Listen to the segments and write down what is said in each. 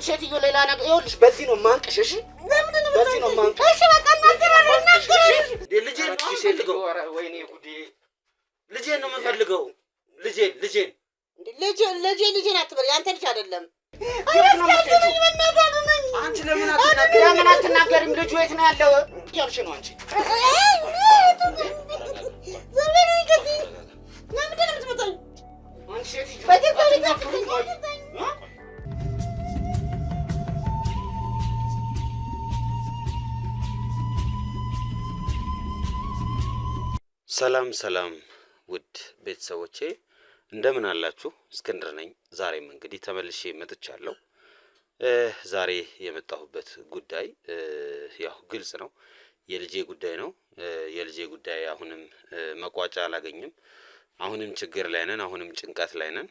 አንቺ ሴትዮ ሌላ ነገር ይኸውልሽ፣ በዚህ ነው ማንቅሽ። እሺ በዚህ ነው ማንቅሽ። እሺ በቃ እናገራለሁ። ልጄን ነው የምፈልገው። ወይኔ ጉዴ! ልጄን ነው የምፈልገው። ልጄን ልጄን አትበል። ያንተ ልጅ አይደለም። አንቺ ለምን አትናገሪም? ልጁ የት ነው ያለው እያልሽ ነው አንቺ? ሰላም ውድ ቤተሰቦቼ እንደምን አላችሁ? እስክንድር ነኝ። ዛሬም እንግዲህ ተመልሼ መጥቻለሁ። ዛሬ የመጣሁበት ጉዳይ ያው ግልጽ ነው፣ የልጄ ጉዳይ ነው። የልጄ ጉዳይ አሁንም መቋጫ አላገኝም። አሁንም ችግር ላይ ነን፣ አሁንም ጭንቀት ላይ ነን።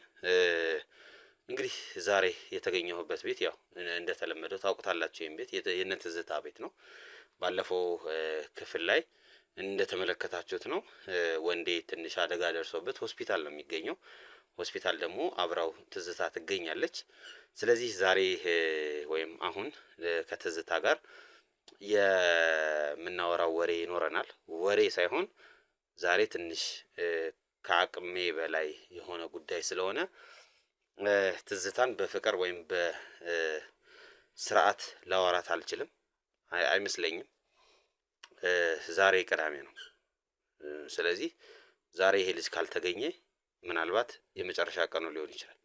እንግዲህ ዛሬ የተገኘሁበት ቤት ያው እንደተለመደው ታውቁታላችሁ። ይሄን ቤት የእነ ትዝታ ቤት ነው። ባለፈው ክፍል ላይ እንደተመለከታችሁት ነው። ወንዴ ትንሽ አደጋ ደርሶበት ሆስፒታል ነው የሚገኘው። ሆስፒታል ደግሞ አብራው ትዝታ ትገኛለች። ስለዚህ ዛሬ ወይም አሁን ከትዝታ ጋር የምናወራው ወሬ ይኖረናል። ወሬ ሳይሆን ዛሬ ትንሽ ከአቅሜ በላይ የሆነ ጉዳይ ስለሆነ ትዝታን በፍቅር ወይም በስርዓት ላወራት አልችልም፣ አይመስለኝም። ዛሬ ቅዳሜ ነው። ስለዚህ ዛሬ ይሄ ልጅ ካልተገኘ ምናልባት የመጨረሻ ቀኑ ሊሆን ይችላል።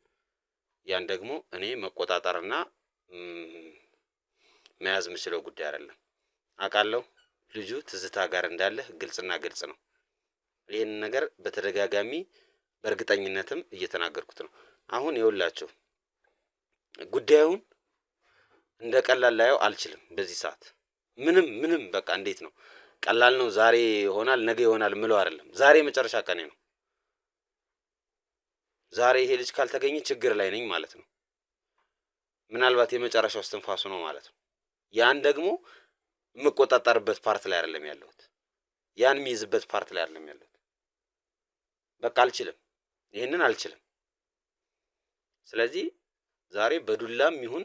ያን ደግሞ እኔ መቆጣጠርና መያዝ የምችለው ጉዳይ አይደለም። አውቃለሁ ልጁ ትዝታ ጋር እንዳለ ግልጽና ግልጽ ነው። ይህን ነገር በተደጋጋሚ በእርግጠኝነትም እየተናገርኩት ነው። አሁን ይኸውላችሁ ጉዳዩን እንደ ቀላል ላየው አልችልም። በዚህ ሰዓት ምንም በቃ እንዴት ነው ቀላል ነው፣ ዛሬ ይሆናል ነገ ይሆናል ምለው አይደለም። ዛሬ መጨረሻ ቀኔ ነው። ዛሬ ይሄ ልጅ ካልተገኘ ችግር ላይ ነኝ ማለት ነው። ምናልባት የመጨረሻው እስትንፋሱ ነው ማለት ነው። ያን ደግሞ የምቆጣጠርበት ፓርት ላይ አይደለም ያለሁት። ያን የሚይዝበት ፓርት ላይ አይደለም ያለሁት። በቃ አልችልም፣ ይሄንን አልችልም። ስለዚህ ዛሬ በዱላም ይሁን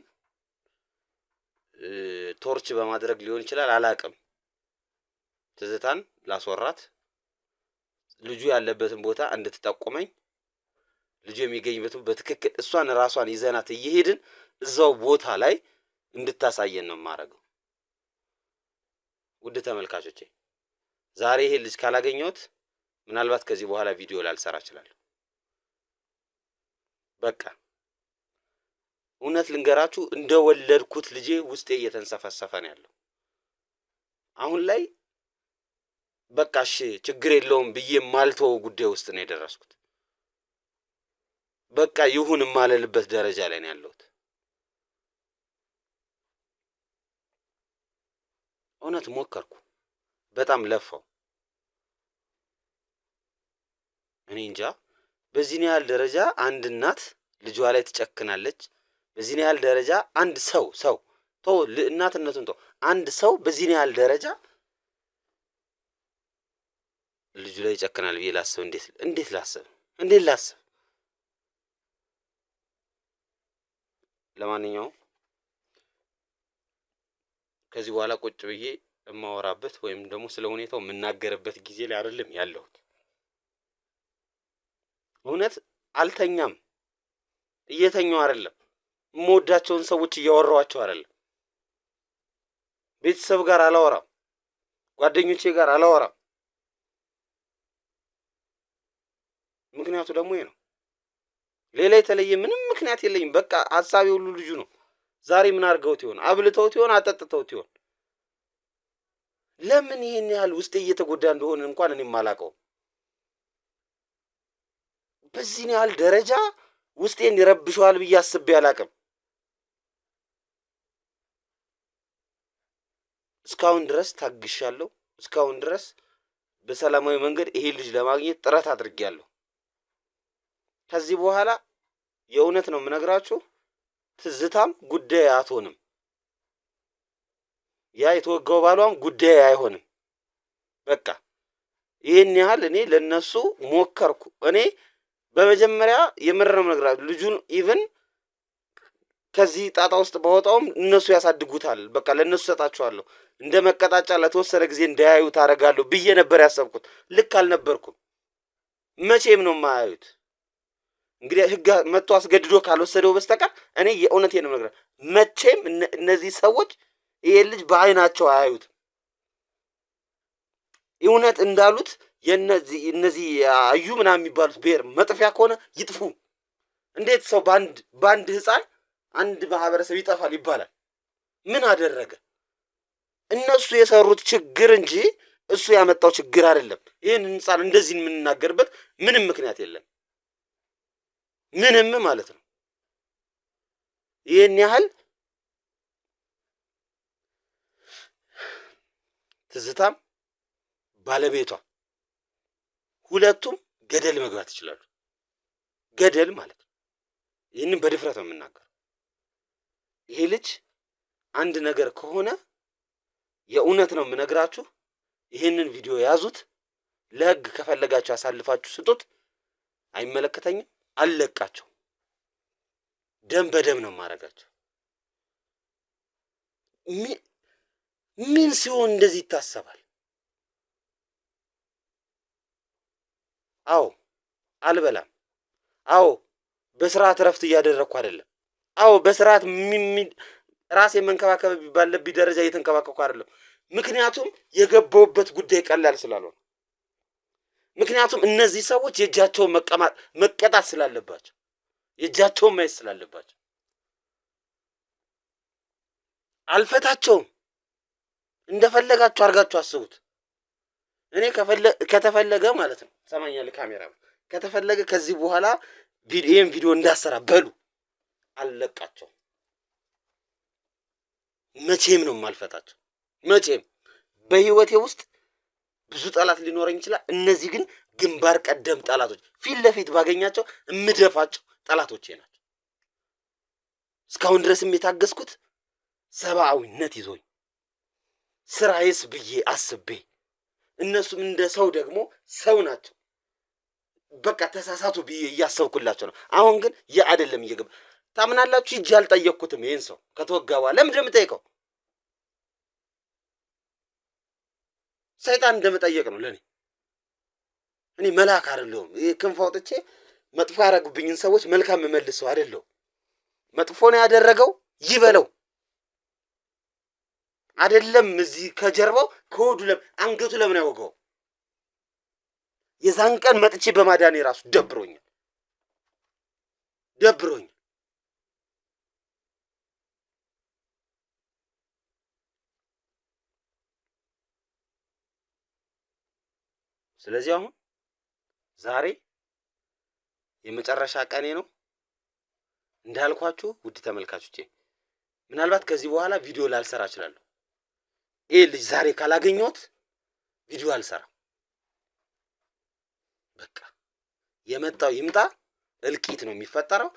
ቶርች በማድረግ ሊሆን ይችላል፣ አላቅም። ትዝታን ላስወራት፣ ልጁ ያለበትን ቦታ እንድትጠቁመኝ፣ ልጁ የሚገኝበትን በትክክል እሷን ራሷን ይዘናት እየሄድን እዛው ቦታ ላይ እንድታሳየን ነው የማደርገው። ውድ ተመልካቾቼ ዛሬ ይሄ ልጅ ካላገኘሁት ምናልባት ከዚህ በኋላ ቪዲዮ ላልሰራ እችላለሁ። በቃ እውነት ልንገራችሁ፣ እንደወለድኩት ልጄ ውስጤ እየተንሰፈሰፈ ነው ያለው። አሁን ላይ በቃ እሺ ችግር የለውም ብዬ ማልተው ጉዳይ ውስጥ ነው የደረስኩት። በቃ ይሁን ማለልበት ደረጃ ላይ ነው ያለሁት። እውነት ሞከርኩ፣ በጣም ለፋው። እኔ እንጃ በዚህ ያህል ደረጃ አንድ እናት ልጇ ላይ ትጨክናለች። በዚህ ያህል ደረጃ አንድ ሰው ተው እናትነቱን ተው፣ አንድ ሰው በዚህ ያህል ደረጃ ልጁ ላይ ይጨክናል ብዬ ላስብ እንዴት ላስብ? ለማንኛውም ከዚህ በኋላ ቁጭ ብዬ የማወራበት ወይም ደግሞ ስለ ሁኔታው የምናገርበት ጊዜ ላይ አይደለም ያለሁት። እውነት አልተኛም፣ እየተኛው አይደለም። የምወዳቸውን ሰዎች እያወራኋቸው አይደለም። ቤተሰብ ጋር አላወራም፣ ጓደኞቼ ጋር አላወራም። ምክንያቱ ደግሞ ይሄ ነው። ሌላ የተለየ ምንም ምክንያት የለኝም። በቃ ሀሳቤ ሁሉ ልጁ ነው። ዛሬ ምን አድርገውት ይሆን? አብልተውት ይሆን? አጠጥተውት ይሆን? ለምን ይሄን ያህል ውስጤ እየተጎዳ እንደሆነ እንኳን እኔም አላውቀውም። በዚህ ያህል ደረጃ ውስጤን ይረብሸዋል ብዬ አስቤ አላውቅም። እስካሁን ድረስ ታግሻለሁ። እስካሁን ድረስ በሰላማዊ መንገድ ይሄ ልጅ ለማግኘት ጥረት አድርጌያለሁ። ከዚህ በኋላ የእውነት ነው የምነግራችሁ፣ ትዝታም ጉዳይ አትሆንም። ያ የተወጋው ባሏም ጉዳይ አይሆንም። በቃ ይሄን ያህል እኔ ለነሱ ሞከርኩ። እኔ በመጀመሪያ የምረም ነግራችሁ ልጁን ኢቭን ከዚህ ጣጣ ውስጥ ባወጣውም እነሱ ያሳድጉታል። በቃ ለእነሱ ሰጣቸዋለሁ፣ እንደ መቀጣጫ ለተወሰነ ጊዜ እንዳያዩት አደርጋለሁ ብዬ ነበር ያሰብኩት። ልክ አልነበርኩም። መቼም ነው የማያዩት። እንግዲህ ህግ መጥቶ አስገድዶ ካልወሰደው በስተቀር እኔ የእውነቴን ነው የምነግርህ፣ መቼም እነዚህ ሰዎች ይሄ ልጅ በአይናቸው አያዩትም። እውነት እንዳሉት እነዚህ አዩ ምናምን የሚባሉት ብሔር መጥፊያ ከሆነ ይጥፉ። እንዴት ሰው በአንድ ህፃን አንድ ማህበረሰብ ይጠፋል ይባላል? ምን አደረገ? እነሱ የሰሩት ችግር እንጂ እሱ ያመጣው ችግር አይደለም። ይህን ህፃን እንደዚህ የምንናገርበት ምንም ምክንያት የለም። ምንም ማለት ነው። ይህን ያህል ትዝታም ባለቤቷ ሁለቱም ገደል መግባት ይችላሉ። ገደል ማለት ነው። ይህንን በድፍረት ነው የምናገረው። ይሄ ልጅ አንድ ነገር ከሆነ የእውነት ነው የምነግራችሁ። ይህንን ቪዲዮ ያዙት፣ ለህግ ከፈለጋችሁ አሳልፋችሁ ስጡት። አይመለከተኝም፣ አልለቃቸው። ደም በደም ነው የማደርጋቸው። ምን ሲሆን እንደዚህ ይታሰባል? አዎ አልበላም። አዎ በስርዓት እረፍት እያደረግኩ አይደለም። አዎ በስርዓት ራሴ መንከባከብ ባለብኝ ደረጃ እየተንከባከብኩ አይደለም። ምክንያቱም የገባሁበት ጉዳይ ቀላል ስላልሆነ፣ ምክንያቱም እነዚህ ሰዎች የእጃቸውን መቀጣት ስላለባቸው፣ የእጃቸውን ማየት ስላለባቸው አልፈታቸውም። እንደፈለጋችሁ አድርጋችሁ አስቡት። እኔ ከተፈለገ ማለት ነው ሰማኛለህ፣ ካሜራ ከተፈለገ ከዚህ በኋላ ይህን ቪዲዮ እንዳሰራ በሉ፣ አልለቃቸው። መቼም ነው የማልፈታቸው። መቼም በህይወቴ ውስጥ ብዙ ጠላት ሊኖረኝ ይችላል። እነዚህ ግን ግንባር ቀደም ጠላቶች፣ ፊት ለፊት ባገኛቸው እምደፋቸው ጠላቶቼ ናቸው። እስካሁን ድረስም የታገስኩት ሰብአዊነት ይዞኝ ስራዬስ ብዬ አስቤ፣ እነሱም እንደ ሰው ደግሞ ሰው ናቸው። በቃ ተሳሳቱ ብዬ እያሰብኩላቸው ነው። አሁን ግን ያ አይደለም እየገባ ታምናላችሁ? ሂጅ አልጠየቅኩትም። ይህን ሰው ከተወጋ በኋላ ለምንድን ነው የምጠይቀው? ሰይጣን እንደምጠየቅ ነው ለእኔ። እኔ መልአክ አይደለሁም። ክንፍ አውጥቼ መጥፎ ያደረጉብኝን ሰዎች መልካም የምመልሰው አይደለሁም። መጥፎ ነው ያደረገው ይበለው አይደለም። እዚህ ከጀርባው ከሆዱ አንገቱ ለምን አይወጋው? የዛን ቀን መጥቼ በማዳኔ ራሱ ደብሮኛል። ስለዚህ አሁን ዛሬ የመጨረሻ ቀኔ ነው እንዳልኳችሁ። ውድ ተመልካቾቼ ምናልባት ከዚህ በኋላ ቪዲዮ ላልሰራ እችላለሁ። ይህ ልጅ ዛሬ ካላገኘሁት ቪዲዮ አልሰራም። በቃ የመጣው ይምጣ። እልቂት ነው የሚፈጠረው።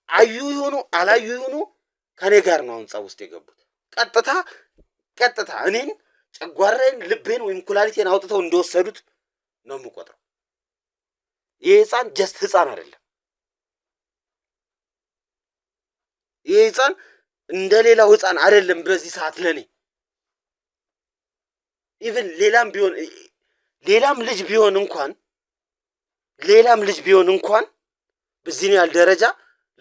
አዩ ይሁኑ አላዩ ይሁኑ ከኔ ጋር ነው አሁን ጸብ ውስጥ የገቡት። ቀጥታ እኔን ጨጓራዬን፣ ልቤን ወይም ኩላሊቴን አውጥተው እንደወሰዱት ነው የምቆጥረው። ይህ ህፃን ጀስት ህፃን አይደለም። ይህ ህፃን እንደ ሌላው ህፃን አይደለም። በዚህ ሰዓት ለኔ ኢቭን ሌላም ልጅ ቢሆን እንኳን በዚህ ያህል ደረጃ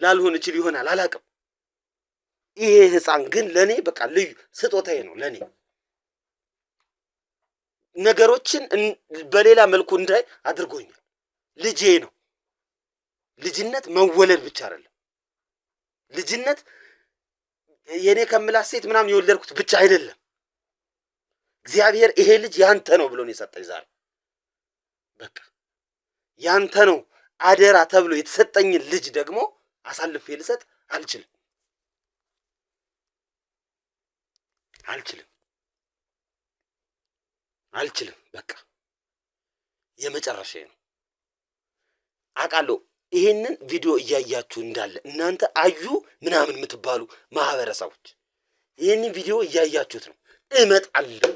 ላልሆን እችል ይሆናል፣ አላውቅም። ይሄ ህፃን ግን ለኔ በቃ ልዩ ስጦታዬ ነው። ለኔ ነገሮችን በሌላ መልኩ እንዳይ አድርጎኛል። ልጄ ነው። ልጅነት መወለድ ብቻ አይደለም። ልጅነት የኔ ከምላት ሴት ምናምን የወለድኩት ብቻ አይደለም። እግዚአብሔር ይሄ ልጅ ያንተ ነው ብሎ ነው የሰጠኝ ዛሬ። በቃ ያንተ ነው አደራ ተብሎ የተሰጠኝን ልጅ ደግሞ አሳልፌ ልሰጥ አልችልም። በቃ የመጨረሻዬ ነው። አውቃለሁ። ይሄንን ቪዲዮ እያያችሁ እንዳለ እናንተ አዩ ምናምን የምትባሉ ማህበረሰቦች ይሄንን ቪዲዮ እያያችሁት ነው። እመጣለሁ፣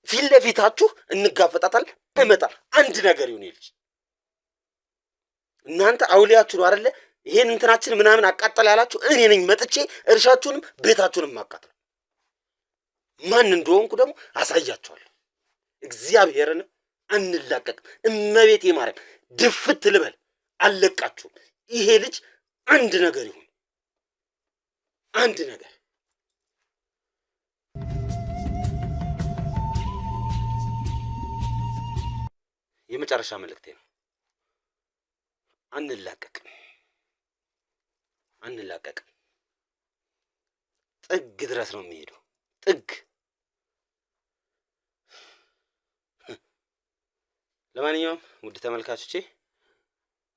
ፊት ለፊታችሁ እንጋፈጣታል። አንድ ነገር ይሁን ልጅ እናንተ አውሊያችሁ ነው አይደለ? ይሄን እንትናችን ምናምን አቃጠል ያላችሁ እኔ ነኝ። መጥቼ እርሻችሁንም ቤታችሁንም አቃጠል። ማን እንደሆንኩ ደግሞ አሳያችኋለሁ። እግዚአብሔርን አንላቀቅ። እመቤቴ ማርያም ድፍት ልበል፣ አልለቃችሁም። ይሄ ልጅ አንድ ነገር ይሁን፣ አንድ ነገር የመጨረሻ መልእክቴ ነው። አንላቀቅም፣ አንላቀቅም። ጥግ ድረስ ነው የሚሄደው፣ ጥግ። ለማንኛውም ውድ ተመልካቾቼ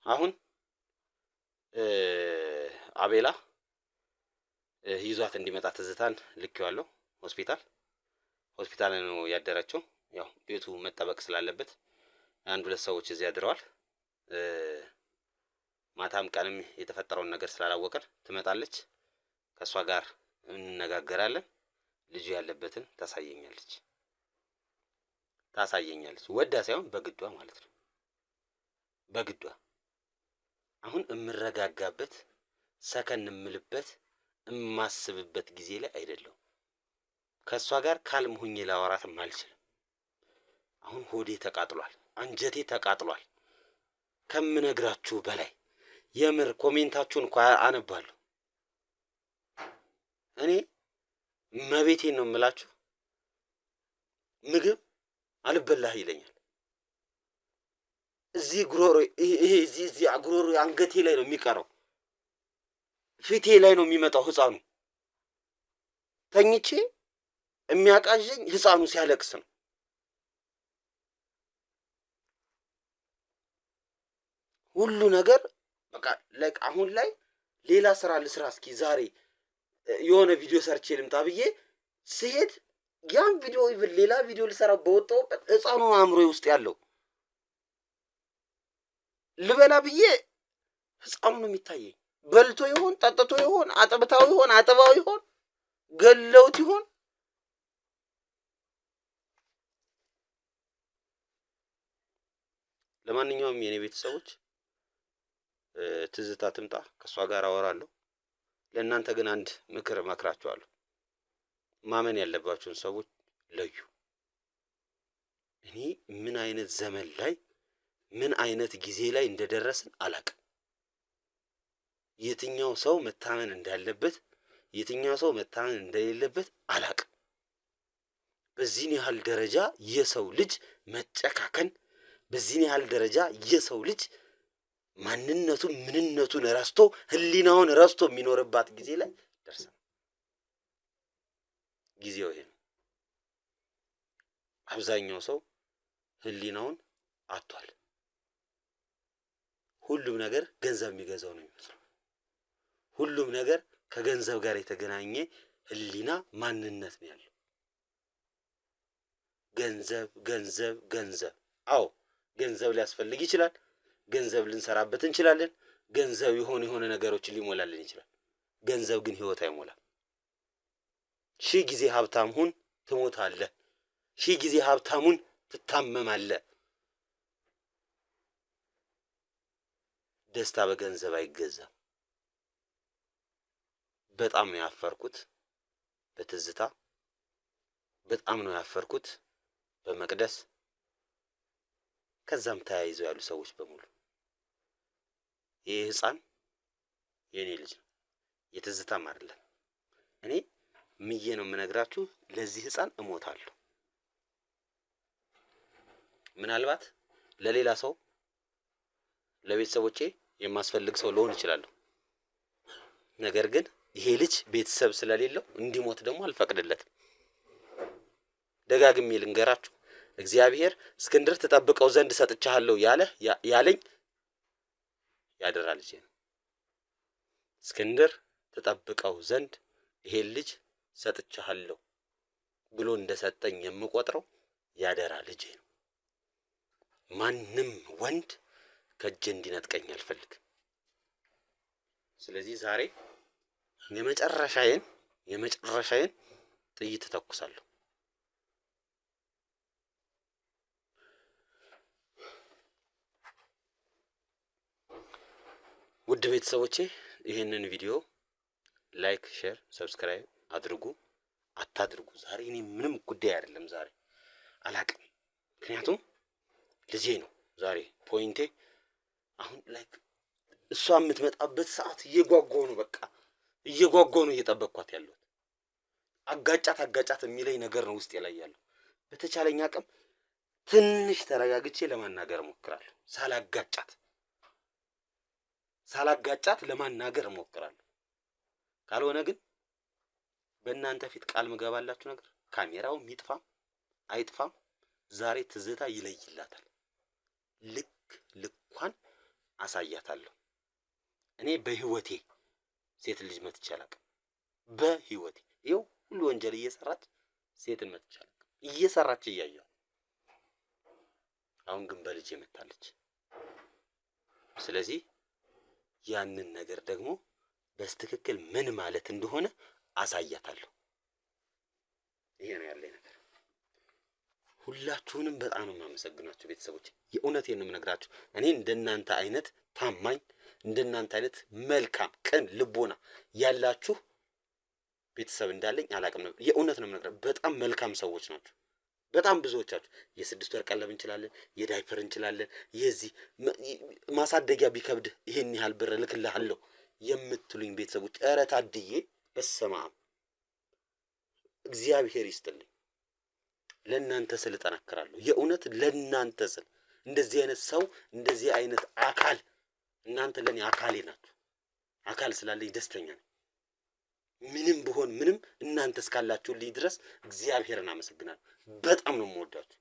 አሁን አቤላ ይዟት እንዲመጣ ትዝታን ልኬዋለሁ። ሆስፒታል ነው ያደረችው። ያው ቤቱ መጠበቅ ስላለበት አንድ ሁለት ሰዎች እዚህ አድረዋል። ማታም ቀንም የተፈጠረውን ነገር ስላላወቀን ትመጣለች። ከእሷ ጋር እንነጋገራለን። ልጁ ያለበትን ታሳየኛለች። ወዳ ሳይሆን በግዷ ማለት ነው። በግዷ አሁን እምረጋጋበት ሰከን እምልበት እማስብበት ጊዜ ላይ አይደለሁም። ከእሷ ጋር ካልም ሁኜ ላወራትም አልችልም። አሁን ሆዴ ተቃጥሏል፣ አንጀቴ ተቃጥሏል ከምነግራችሁ በላይ። የምር ኮሜንታችሁን እንኳ አነባለሁ። እኔ መቤቴን ነው የምላችሁ። ምግብ አልበላህ ይለኛል። እዚህ ጉሮሮ እዚህ ጉሮሮ አንገቴ ላይ ነው የሚቀረው፣ ፊቴ ላይ ነው የሚመጣው። ህፃኑ ተኝቼ የሚያቃዠኝ ህፃኑ ሲያለቅስ ነው። ሁሉ ነገር በቃ አሁን ላይ ሌላ ስራ ልስራ እስኪ ዛሬ የሆነ ቪዲዮ ሰርቼ ልምጣ ብዬ ስሄድ ያን ቪዲዮ ይብል ሌላ ቪዲዮ ልሰራ በወጣሁበት ህፃኑ አእምሮዬ ውስጥ ያለው ልበላ ብዬ ህፃኑ ነው የሚታየኝ። በልቶ ይሆን ጠጥቶ ይሆን አጥብታው ይሆን አጥባው ይሆን ገለውት ይሆን? ለማንኛውም የኔ ቤተሰቦች ትዝታ ትምጣ፣ ከእሷ ጋር አወራለሁ። ለእናንተ ግን አንድ ምክር እመክራችኋለሁ። ማመን ያለባችሁን ሰዎች ለዩ። እኔ ምን አይነት ዘመን ላይ ምን አይነት ጊዜ ላይ እንደደረስን አላቅም። የትኛው ሰው መታመን እንዳለበት የትኛው ሰው መታመን እንደሌለበት አላቅም። በዚህን ያህል ደረጃ የሰው ልጅ መጨካከን፣ በዚህን ያህል ደረጃ የሰው ልጅ ማንነቱን ምንነቱን ረስቶ ህሊናውን ረስቶ የሚኖርባት ጊዜ ላይ ደርሰን ጊዜው ይሄ ነው። አብዛኛው ሰው ህሊናውን አጥቷል። ሁሉም ነገር ገንዘብ የሚገዛው ነው የሚመስለው። ሁሉም ነገር ከገንዘብ ጋር የተገናኘ ህሊና ማንነት ነው ያለው። ገንዘብ ገንዘብ ገንዘብ። አዎ ገንዘብ ሊያስፈልግ ይችላል። ገንዘብ ልንሰራበት እንችላለን። ገንዘብ የሆነ ነገሮችን ሊሞላልን ይችላል። ገንዘብ ግን ህይወት አይሞላም። ሺህ ጊዜ ሀብታም ሁን ትሞታለህ። ሺህ ጊዜ ሀብታም ሁን ትታመማለህ። ደስታ በገንዘብ አይገዛም። በጣም ነው ያፈርኩት በትዝታ፣ በጣም ነው ያፈርኩት በመቅደስ፣ ከዛም ተያይዘው ያሉ ሰዎች በሙሉ። ይህ ህፃን የኔ ልጅ ነው፣ የትዝታም አይደለም። እኔ ምዬ ነው የምነግራችሁ፣ ለዚህ ህፃን እሞታለሁ። ምናልባት ለሌላ ሰው ለቤተሰቦቼ የማስፈልግ ሰው ልሆን እችላለሁ። ነገር ግን ይሄ ልጅ ቤተሰብ ስለሌለው እንዲሞት ደግሞ አልፈቅድለትም። ደጋግሜ ልንገራችሁ፣ እግዚአብሔር እስክንድር ትጠብቀው ዘንድ ሰጥቻለሁ ያለኝ ያደራ ልጄ ነው። እስክንድር ትጠብቀው ዘንድ ይሄን ልጅ ሰጥቻለሁ ብሎ እንደሰጠኝ የምቆጥረው ያደራ ልጄ ነው። ማንም ወንድ ከእጄ እንዲነጥቀኝ አልፈልግም። ስለዚህ ዛሬ የመጨረሻዬን ጥይት ተኩሳለሁ። ውድ ቤተሰቦቼ ይሄንን ቪዲዮ ላይክ፣ ሼር፣ ሰብስክራይብ አድርጉ አታድርጉ ዛሬ እኔ ምንም ጉዳይ አይደለም ዛሬ አላቅም። ምክንያቱም ልጄ ነው ዛሬ ፖይንቴ። አሁን ላይክ እሷ የምትመጣበት ሰዓት እየጓጓሁ ነው፣ በቃ እየጓጓሁ ነው እየጠበቅኳት ያለሁት። አጋጫት የሚለኝ ነገር ነው ውስጤ ላይ ያለው። በተቻለኝ አቅም ትንሽ ተረጋግቼ ለማናገር እሞክራለሁ። ሳላጋጫት ለማናገር እሞክራለሁ። ካልሆነ ግን በእናንተ ፊት ቃል ምገባላችሁ ነገር ካሜራው ይጥፋም አይጥፋም ዛሬ ትዝታ ይለይላታል። ልኳን አሳያታለሁ። እኔ በህይወቴ ሴት ልጅ መትቼ አላውቅም። በህይወቴ ይኸው ሁሉ ወንጀል እየሰራች ሴትን መትቼ አላውቅም። እየሰራች እያየሁ አሁን ግን በልጄ መታለች። ስለዚህ ያንን ነገር ደግሞ በስትክክል ምን ማለት እንደሆነ አሳያታለሁ። ይሄ ነው ያለኝ ነገር። ሁላችሁንም በጣም ነው የማመሰግናችሁ ቤተሰቦች። የእውነቴን ነው የምነግራችሁ። እኔ እንደናንተ አይነት ታማኝ እንደናንተ አይነት መልካም ቅን ልቦና ያላችሁ ቤተሰብ እንዳለኝ አላውቅም ነበር። የእውነት ነው የምነግራችሁ። በጣም መልካም ሰዎች ናችሁ። በጣም ብዙዎቻችሁ የ6 ወር ቀለብ እንችላለን፣ የዳይፐር እንችላለን፣ የዚህ ማሳደጊያ ቢከብድ ይሄን ያህል ብር ልክልሃለሁ የምትሉኝ ቤተሰቦች ኧረ ታድዬ በስመ አብ እግዚአብሔር ይስጥልኝ። ለእናንተ ስል እጠነክራለሁ። የእውነት ለእናንተ ስል እንደዚህ አይነት ሰው እንደዚህ አይነት አካል እናንተ ለኔ አካሌ ናችሁ። አካል ስላለኝ ደስተኛ ነኝ። ምንም ብሆን ምንም እናንተ እስካላችሁልኝ ድረስ እግዚአብሔርን አመሰግናለሁ። በጣም ነው የምወዳችሁ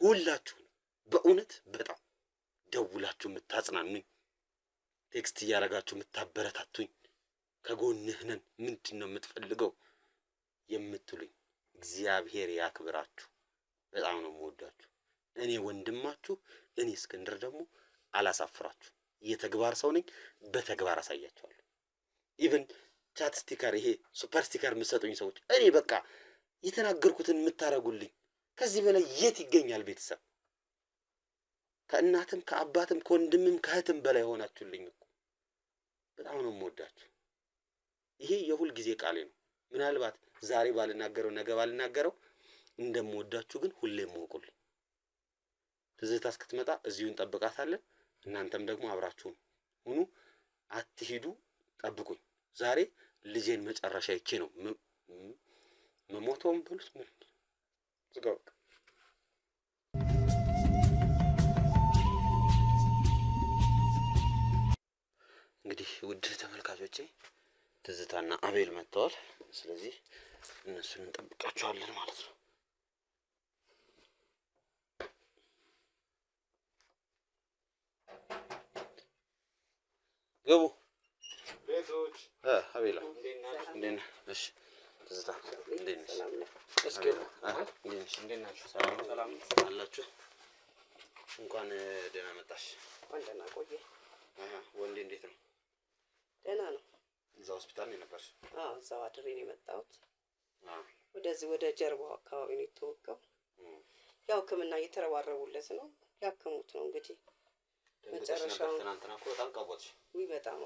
ሁላችሁን በእውነት በጣም ደውላችሁ የምታጽናኑኝ፣ ቴክስት እያደረጋችሁ የምታበረታቱኝ፣ ከጎንህ ነን ምንድን ነው የምትፈልገው የምትሉኝ እግዚአብሔር ያክብራችሁ። በጣም ነው የምወዳችሁ። እኔ ወንድማችሁ እኔ እስክንድር ደግሞ አላሳፍራችሁ። የተግባር ሰው ነኝ። በተግባር አሳያችኋለሁ። ኢቭን ቻት ስቲከር ይሄ ሱፐር ስቲከር የምትሰጡኝ ሰዎች እኔ በቃ የተናገርኩትን የምታረጉልኝ ከዚህ በላይ የት ይገኛል? ቤተሰብ ከእናትም ከአባትም ከወንድምም ከእህትም በላይ ሆናችሁልኝ እኮ። በጣም ነው የምወዳችሁ። ይሄ የሁል ጊዜ ቃሌ ነው። ምናልባት ዛሬ ባልናገረው ነገ ባልናገረው እንደምወዳችሁ ግን ሁሌም ወቁልኝ። ትዝታ እስክትመጣ እዚሁ እንጠብቃታለን። እናንተም ደግሞ አብራችሁን ሁኑ፣ አትሂዱ፣ ጠብቁኝ። ዛሬ ልጄን መጨረሻ ይቼ ነው መሞተውም ብሉት ምን ዝጋው። እንግዲህ ውድ ተመልካቾቼ ትዝታና አቤል መጥተዋል። ስለዚህ እነሱን እንጠብቃቸዋለን ማለት ነው። ገቡ ቤቶች አቤላ እንዴት ነህ? እሺ ትዝታ እንዴት ነሽ? እስኪ እንዴት ናችሁ? ሰላም አላችሁ? እንኳን ደህና መጣሽ። እንኳን ደህና ቆየ። ወንዴ እንዴት ነው? ደህና ነው። እዛ ሆስፒታል ነው የነበርሽ? አዎ እዛው አድሬ ነው የመጣሁት። ወደዚህ ወደ ጀርባው አካባቢ ነው የተወጋው። ያው ሕክምና እየተረባረቡለት ነው፣ ያከሙት ነው እንግዲህ መጨረሻው። ትናንትና እኮ በጣም ቀቦትሽ። ውይ በጣም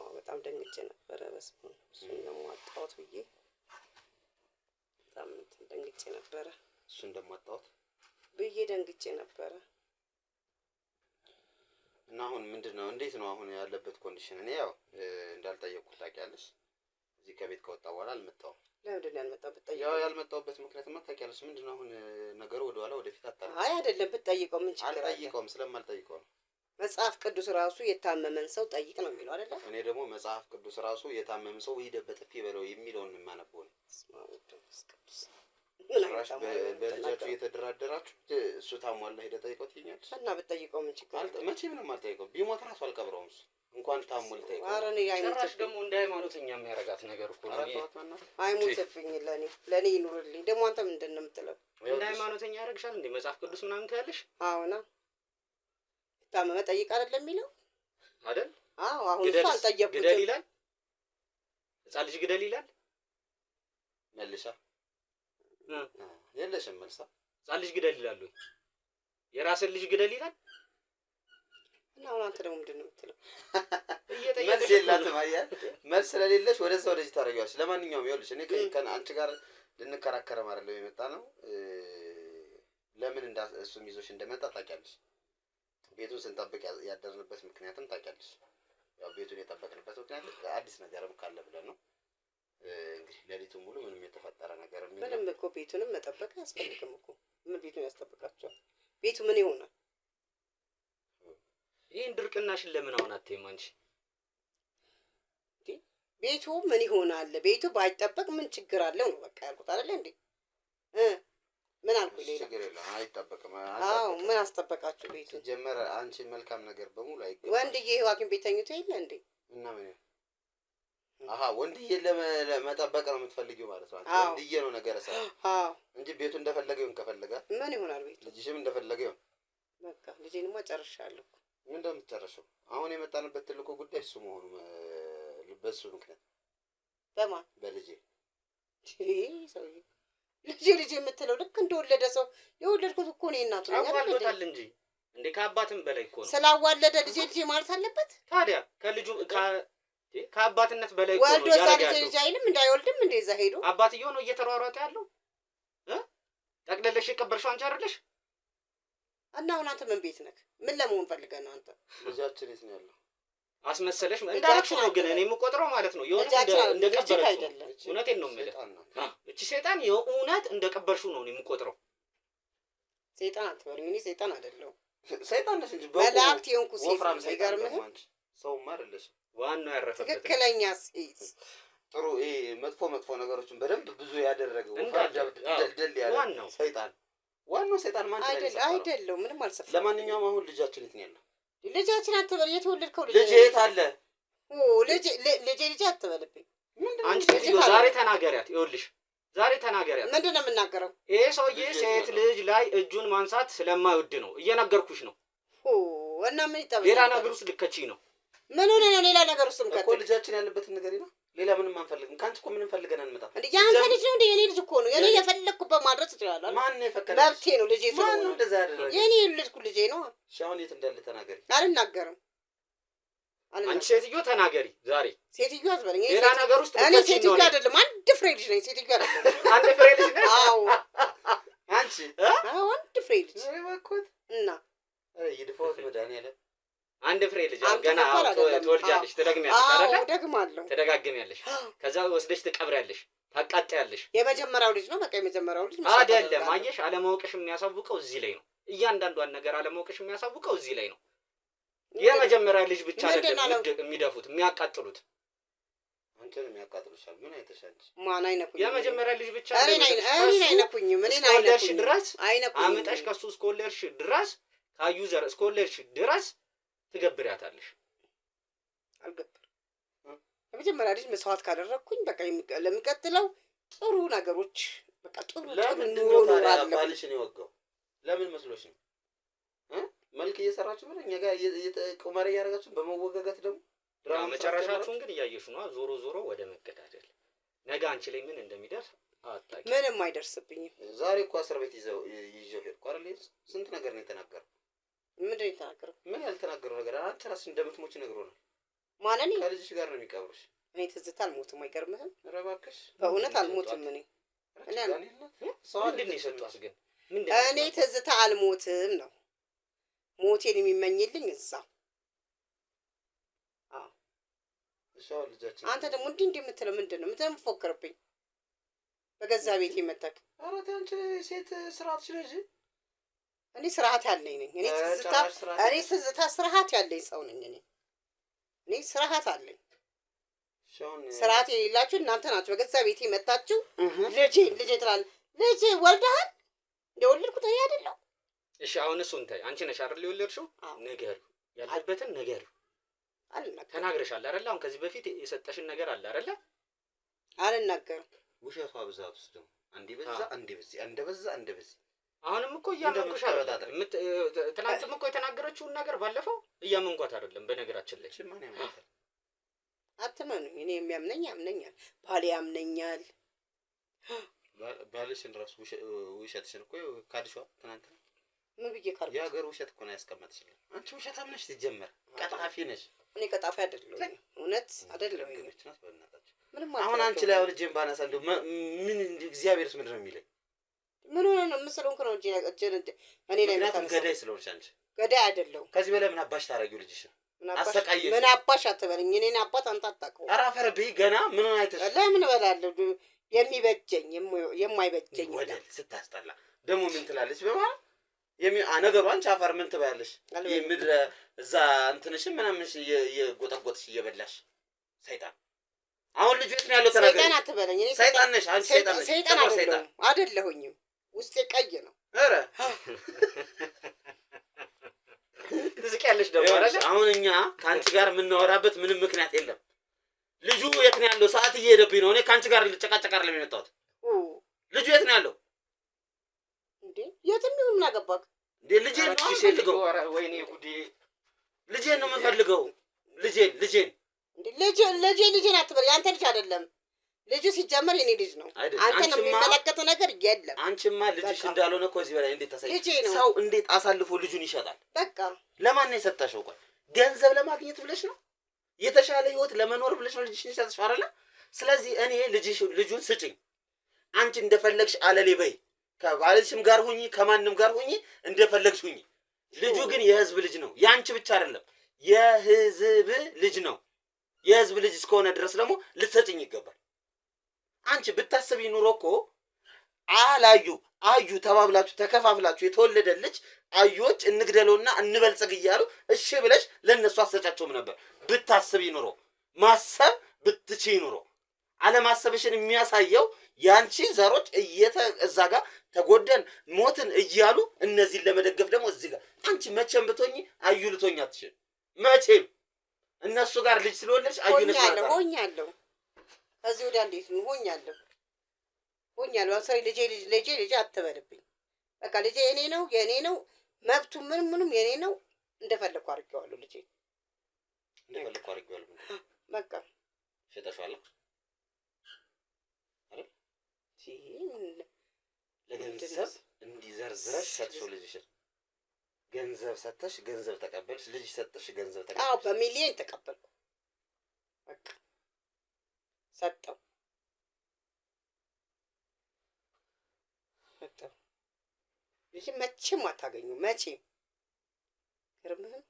ደንግጬ ነበረ። በስመ አብ እሱን እንደማጣሁት በጣም ደንግጬ ነበረ። እሱን እንደማጣሁት ደንግጬ ነበረ። እና አሁን ምንድነው እንዴት ነው አሁን ያለበት ኮንዲሽን? እኔ ያው እንዳልጠየቅኩት ታውቂያለሽ። እዚህ ከቤት ከወጣ በኋላ አልመጣሁም። ለምንድን ነው ያልመጣው? ብትጠይቀው ያው ያልመጣሁበት ምክንያትማ ታውቂያለሽ። ምንድነው አሁን ነገሩ ወደኋላ ወደፊት አታለ። አይ አይደለም፣ ብትጠይቀው ምን ችግር አለ? አልጠይቀውም። ስለማልጠይቀው ነው። መጽሐፍ ቅዱስ ራሱ የታመመን ሰው ጠይቅ ነው የሚለው አይደለ? እኔ ደግሞ መጽሐፍ ቅዱስ ራሱ የታመመ ሰው ሂደህ በጥፊ በለው የሚለውን የማነበው ነው። በልጃችሁ እየተደራደራችሁ እሱ ታሟላ ሄደህ ጠይቀው ትይኛለሽ። እና ብትጠይቀው ምን ችግር አለ? መቼ ምንም አልጠይቀውም። ቢሞት ራሱ አልቀብረውም። እሱ እንኳን ታሞ ልጠይቀው። ኧረ እኔ ጭራሽ ደግሞ እንደ ሃይማኖተኛ የሚያረጋት ነገር እኮ ነው። አይሞትብኝ፣ ለኔ ይኑርልኝ። ደግሞ አንተ ምንድን ነው የምትለው? እንደ ሃይማኖተኛ ያረግሻል እንዴ? መጽሐፍ ቅዱስ ምናምን ትያለሽ? አዎና ታመመ ጠይቅ አይደለም የሚለው አይደል? አዎ አሁን እሱ አልጠየቅኩትም። ግደል ይላል። ሕፃን ልጅ ግደል ይላል። መልሳ የለሽም መልሳ። ሕፃን ልጅ ግደል ይላል ወይ? የራስን ልጅ ግደል ይላል። እና አሁን አንተ ደግሞ ምንድን ነው የምትለው? መልስ የላትም። አየህ መልስ ስለሌለሽ ወደዛ ወደዚህ ታደርጊዋለሽ። ለማንኛውም ይኸውልሽ እኔ ከአንቺ ጋር ልንከራከረም አይደለም የመጣ ነው። ለምን እሱም ይዞሽ እንደመጣ ታውቂያለሽ። ቤቱን ስንጠብቅ ያደርንበት ምክንያትም ታውቂያለሽ። ያው ቤቱን የጠበቅንበት ምክንያት አዲስ ነገርም ካለ ብለን ነው። እንግዲህ ሌሊቱን ሙሉ ምንም የተፈጠረ ነገር ምንም እኮ ቤቱንም መጠበቅ አያስፈልግም እኮ። ምን ቤቱን ያስጠብቃቸዋል? ቤቱ ምን ይሆናል? ይሄን ድርቅናሽን ለምን አሁን አትይም አንቺ? ቤቱ ምን ይሆናል? ቤቱ ባይጠበቅ ምን ችግር አለው ነው በቃ ያልኩት አይደለ እንዴ? ምን አልኩኝ? ሌላ ችግር የለም አይጠበቅም። አዎ ምን አስጠበቃችሁ? ቤቱ ጀመረ አንቺ መልካም ነገር በሙሉ አይገባም። ወንድዬ ሐኪም ቤት ተኝቶ የለ እንዴ? እና ምን አሃ ወንድዬ ለመጠበቅ ነው የምትፈልጊው ማለት ነው። ወንድዬ ነው ነገር ሰራ እንጂ ቤቱ እንደፈለገው ይሁን። ከፈለገ ምን ይሆናል ቤቱ? ልጅሽም እንደፈለገው ይሁን። በቃ ልጄንማ ጨርሻለሁ። ምን እንደምትጨርሺው አሁን የመጣንበት ትልቁ ጉዳይ እሱ መሆኑ በሱ ምክንያት በማን በልጄ ሰውዬ ልጄ የምትለው ልክ እንደወለደ ሰው የወለድኩት እኮ ነው እናቱ ነው አዋልዶታል እንጂ እንዴ ከአባትም በላይ እኮ ነው። ስላዋለደ ልጄ ማለት አለበት ታዲያ ከልጁ ከአባትነት በላይ እኮ ነው። ወልዶ እዛ ልጅ አይልም እንዳይወልድም እንደዛ ሄዶ አባትየው ነው እየተሯሯጠ ያለው ጠቅለለሽ የቀበርሽው አንቺ አይደለሽ? እና አሁን አንተ ምን ቤት ነህ? ምን ለመሆን ፈልገህ ነው አንተ? ልጃችን የት ነው ያለው? አስመሰለሽ እንዳልኩሽ ነው። ግን እኔ የምቆጥረው ማለት ነው የሆነ እንደቀበረሽ አይደለም። እውነቴን ነው የምልህ። እቺ ሰይጣን የእውነት እንደቀበርሽው ነው እኔ የምቆጥረው። ሰይጣን አትበሉኝ። እኔ ሰይጣን አይደለሁም። ሰይጣን ነሽ እንጂ መላእክት የሆንኩ ሴት ነኝ። ይገርምህ። ሰውማ አይደለሽ። ዋናው ያረፈበት ትክክለኛ ሴት ጥሩ። ይሄ መጥፎ ነገሮችን በደንብ ብዙ ያደረገው ደል ያለ ሰይጣን ዋናው ሰይጣን ማን አይደለም። ምንም አልሰፋም። ለማንኛውም አሁን ልጃችን የት ነው ያለው? ልጃችን አትበል። የተወለድከው ልጅ የት አለ? ልጄ አትበልብኝ። አንቺ ሴትዮ ዛሬ ተናገሪያት። ይኸውልሽ ዛሬ ተናገሪያት። ምንድን ነው የምናገረው? ይሄ ሰውዬ ሴት ልጅ ላይ እጁን ማንሳት ስለማይወድ ነው። እየነገርኩሽ ነው። እና ምን ይጠበቅ? ሌላ ነገር ውስጥ ልከቺ ነው። ምን ሆነ ነው ሌላ ነገር ውስጥ ምከተ? እኮ ልጃችን ያለበትን ነገር ነው። ሌላ ምንም አንፈልግም። ካንቺ እኮ ምንም ፈልገን አንመጣም። እንዴ ያንተ ልጅ ነው እንዴ? የኔ ልጅ እኮ ነው። የኔ የፈለኩበት ማድረስ ይችላል። ማን ነው የፈቀደ? መብቴ ነው። ልጄ ስለሆነ ማን ነው እንደዛ ያደረገ? የኔ ልጅ ልጄ ነው። ሻውን የት እንዳለ ተናገሪ። አልናገርም። አንቺ ሴትዮ ተናገሪ ዛሬ። ሴትዮ አትበለኝ። ሌላ ነገር ውስጥ እኔ ሴትዮ አይደለም። አንድ ፍሬ ልጅ ነኝ። ሴትዮ አይደለም። አንድ ፍሬ ልጅ ነኝ። አዎ አንቺ አንድ ፍሬ ልጅ እባክዎት። እና ይድፋዎት መድኃኒዓለም አንድ ፍሬ ልጅ ገና ትወልጃለሽ፣ ትደግሚያለሽ አይደለ? ደግማለሁ፣ ትደጋግሚያለሽ። ከዛ ወስደሽ ትቀብሪያለሽ፣ ታቃጥያለሽ። የመጀመሪያው ልጅ ነው። በቃ የመጀመሪያው ልጅ አይደለም። አየሽ፣ አለማወቅሽ የሚያሳውቀው እዚህ ላይ ነው። እያንዳንዷን ነገር አለማወቅሽ የሚያሳውቀው እዚህ ላይ ነው። የመጀመሪያ ልጅ ብቻ አይደለም የሚደፉት የሚያቃጥሉት። አንተን የሚያቃጥሉሻል። ምን አይተሻል? ማን አይነኩኝ? የመጀመሪያ ልጅ ብቻ እኔን አይነኩኝም። እኔን አይነኩኝ ድረስ አምጠሽ ከሱ እስኮለርሽ ድረስ ከዩዘር እስኮለርሽ ድረስ ትገብሪያታለሽ። አልገብር የመጀመሪያ ልጅ መስዋዕት ካደረግኩኝ በቃ ለሚቀጥለው ጥሩ ነገሮች በቃ ጥሩ ኑሮ ኖራለሁ። ባልሽን የወጋው ለምን መስሎሽ ነው? መልክ እየሰራችሁ ምን እኛ ጋር ቁማር እያደረጋችሁ በመወጋጋት ደግሞ ድራማ መጨረሻችሁን ግን እያየሽ ነው። ዞሮ ወደ መገዳደል ነገ አንቺ ላይ ምን እንደሚደርስ አታውቂም። ምንም አይደርስብኝም። ዛሬ እኮ እስር ቤት ይዘው ሄድኩ አይደል? ስንት ነገር ነው የተናገረው። ምንድን ነው የተናገረው? ምን ያልተናገረው ነገር? አንተ ራስህ እንደምትሞች ነግሮናል። ማን እኔ? ከልጅሽ ጋር ነው የሚቀብሩሽ። እኔ ትዝታ አልሞትም። አይገርምህም? ኧረ እባክሽ በእውነት አልሞትም። እኔ ምንድን ነው የሰጧት ግን? እኔ ትዝታ አልሞትም ነው ሞቴን የሚመኝልኝ እዛው። አንተ ደግሞ እንዲህ የምትለው ምንድን ነው? ምንድን ነው የምትፎክርብኝ? በገዛ ቤት መተክ። ኧረ አንቺ ሴት ስርዓት ስለሽ እኔ ስርዓት ያለኝ ነኝ። እኔ ትዝታ ስርዓት ያለኝ ሰው ነኝ። እኔ ስርዓት አለኝ። ስርዓት የሌላችሁ እናንተ ናችሁ። በገዛ ቤቴ መታችሁ ልጄ ትላለህ። ልጄ ወልደሃል? እንደወለድኩት እኔ አይደለሁ። እሺ አሁን እሱን ተይ። አንቺ ነሽ አይደል የወለድሽው? ነገር ያለበትን ነገር ተናግረሻል አይደል? አሁን ከዚህ በፊት የሰጠሽን ነገር አለ አይደል? አልናገርም። ውሸቷ ብዛት ውስጥ ደግሞ አንዴ በዛ አንዴ በዚህ አንደበዛ አንደበዚህ። አሁንም እኮ እያመንኩሽ አይደለም። ትናንትም እኮ የተናገረችውን ነገር ባለፈው እያመንኳት አይደለም። በነገራችን ላይ ማን ያምናል? አትመኑኝ። እኔ የሚያምነኝ ያምነኛል። ባሌ ያምነኛል። ባልሽን ራሱ ውሸትሽን እኮ ካድሽዋ ትናንት ምን ብዬ ካልኩ የሀገር ውሸት እኮ ነው ያስቀመጥሽልኝ። አንቺ ውሸታም ነሽ ትጀምር ቀጣፊ ነሽ። እኔ ቀጣፊ አይደለሁም እውነት አይደለሁም። ምንም አሁን አንቺ ላይ አውልጄን ባነሳ እንደው ምን እግዚአብሔርስ ምንድን ነው የሚለኝ? ምን ሆነ ነው የምሰለውን ከነው እኔ ላይ ምክንያቱም ገዳይ ስለሆንሽ አንቺ ገዳይ አይደለሁም። ከዚህ በላይ ምን አባሽ ታረጊው ልጅሽ አሰቃየሽ። ምን አባሽ አትበለኝ። እኔን አባት አንተ አታውቀውም። ኧረ አፈረብኝ ገና ምን አይተሽ ለምን እበላለሁ የሚበጀኝ የማይበጀኝ ወደ ስታስጠላ ደግሞ ምን ትላለች በማለት ነገሩ አንቺ አፈር ምን ትበያለሽ? የምድረ እዛ እንትንሽም ምናምን የጎጠጎጥሽ እየበላሽ ሰይጣን። አሁን ልጅ ቤት ነው ያለው ተናገር። ሰይጣን አትበለኝ። እኔ ሰይጣን ነሽ አንቺ ሰይጣን ነሽ። ሰይጣን አይደለሁኝም። ውስጤ ቀይ ነው። ኧረ ትዝቂያለሽ ደግሞ አይደል? አሁን እኛ ከአንቺ ጋር የምናወራበት ምንም ምክንያት የለም። ልጁ የት ነው ያለው? ሰዓት እየሄደብኝ ነው። እኔ ከአንቺ ጋር ልጨቃጨቅ አይደለም የመጣሁት። ልጁ የት ነው ያለው? እንዴ የትም ይሁን ምን አገባክ? እንዴ ልጄን ነው የምፈልገው። ወይኔ ጉዴ! ልጄን ነው የምፈልገው። ልጄን ልጄን አትበል። ያንተ ልጅ አይደለም ልጁ። ሲጀመር የኔ ልጅ ነው። አንተን የሚመለከት ነገር የለም። አንቺማ ልጅሽ እንዳልሆነ እኮ እዚህ በላይ እንዴት ታሳይ? ሰው እንዴት አሳልፎ ልጁን ይሸጣል? በቃ ለማን ነው የሰጣሽው? ቆይ ገንዘብ ለማግኘት ብለሽ ነው? የተሻለ ህይወት ለመኖር ብለሽ ነው ልጅሽን የሰጠሽው አይደለ? ስለዚህ እኔ ልጁን ስጭኝ። አንቺ እንደፈለግሽ አለሌ በይ። ከባልሽም ጋር ሁኚ፣ ከማንም ጋር ሁኚ፣ እንደፈለግሽ ሁኚ። ልጁ ግን የህዝብ ልጅ ነው። ያንቺ ብቻ አይደለም፣ የህዝብ ልጅ ነው። የህዝብ ልጅ እስከሆነ ድረስ ደግሞ ልትሰጭኝ ይገባል። አንቺ ብታስቢ ኑሮ እኮ አዩ ተባብላችሁ ተከፋፍላችሁ የተወለደ ልጅ አዩዎች እንግደለውና እንበልጽግ እያሉ እሺ ብለሽ ለነሱ አሰጫቸውም ነበር። ብታስቢ ኑሮ ማሰብ ብትችይ ኑሮ አለማሰብሽን የሚያሳየው ያንቺ ዘሮች እዛ ጋር ተጎደን ሞትን እያሉ እነዚህን ለመደገፍ ደግሞ እዚህ ጋር አንቺ መቼም ብትሆኚ አዩ ልትሆኚ አትችልም። መቼም እነሱ ጋር ልጅ ስለወለድሽ አዩ ልትሆኚ ሆኛለሁ። ከዚህ ወዲያ እንዴት ነው ሆኛለሁ? ሰው ልጄ አትበልብኝ። በቃ ልጄ የኔ ነው መብቱ ምንም የኔ ነው። እንደፈለኩ አድርጌዋለሁ። ልጄ እንደፈለኩ አድርጌዋለሁ። በቃ ሸጠሻለሁ አይደል? ለገንዘብ እንዲዘርዝረሽ ሰጥሽው ልጅሽን። ገንዘብ ሰጥተሽ ገንዘብ ተቀበልሽ። ልጅ ሰጥተሽ ገንዘብ ተቀበልሽ። አዎ በሚሊዮን ተቀበልኩ። በቃ ሰጠው። ልጅ መቼም አታገኙ። መቼም ግርምህም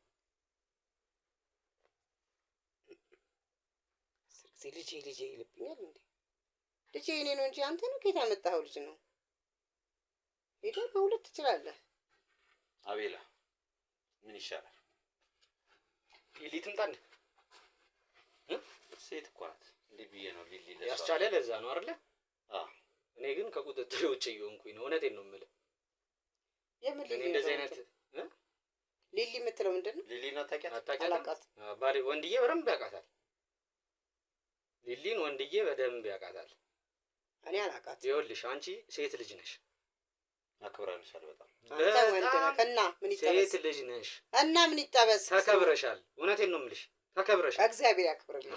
ልጄ ይልብኛል እንዴ? ልጄ የኔ ነው እንጂ አንተ ነው ከየት ያመጣኸው ልጅ ነው? ሄደህ መውለድ ትችላለህ። አቤላ ምን ይሻላል? ሊሊ ትምጣልህ። ሴት እኮ ናት። እንዲህ ብዬ ነው ሊሊ ያስቻለ ለዛ ነው አይደለ? እኔ ግን ከቁጥጥር ውጭ እየሆንኩኝ ነው። እውነቴን ነው የምልህ። የምን ሊሊ እንደዚህ አይነት ሊሊ የምትለው ምንድን ነው? ሊሊ ነው አታውቂያትም? ወንድዬ በደንብ ያውቃታል። ሊሊን ወንድዬ በደንብ ያውቃታል። እኔ አላውቃትም። ይኸውልሽ አንቺ ሴት ልጅ ነሽ። አክብረንሻል በጣም። አንተ ወንድ ነህ እና ምን ይጠበስ? ሴት ልጅ ነሽ እና ምን ይጠበስ? ተከብረሻል። እውነቴን ነው የምልሽ ተከብረሻል። እግዚአብሔር ያክብርልኝ።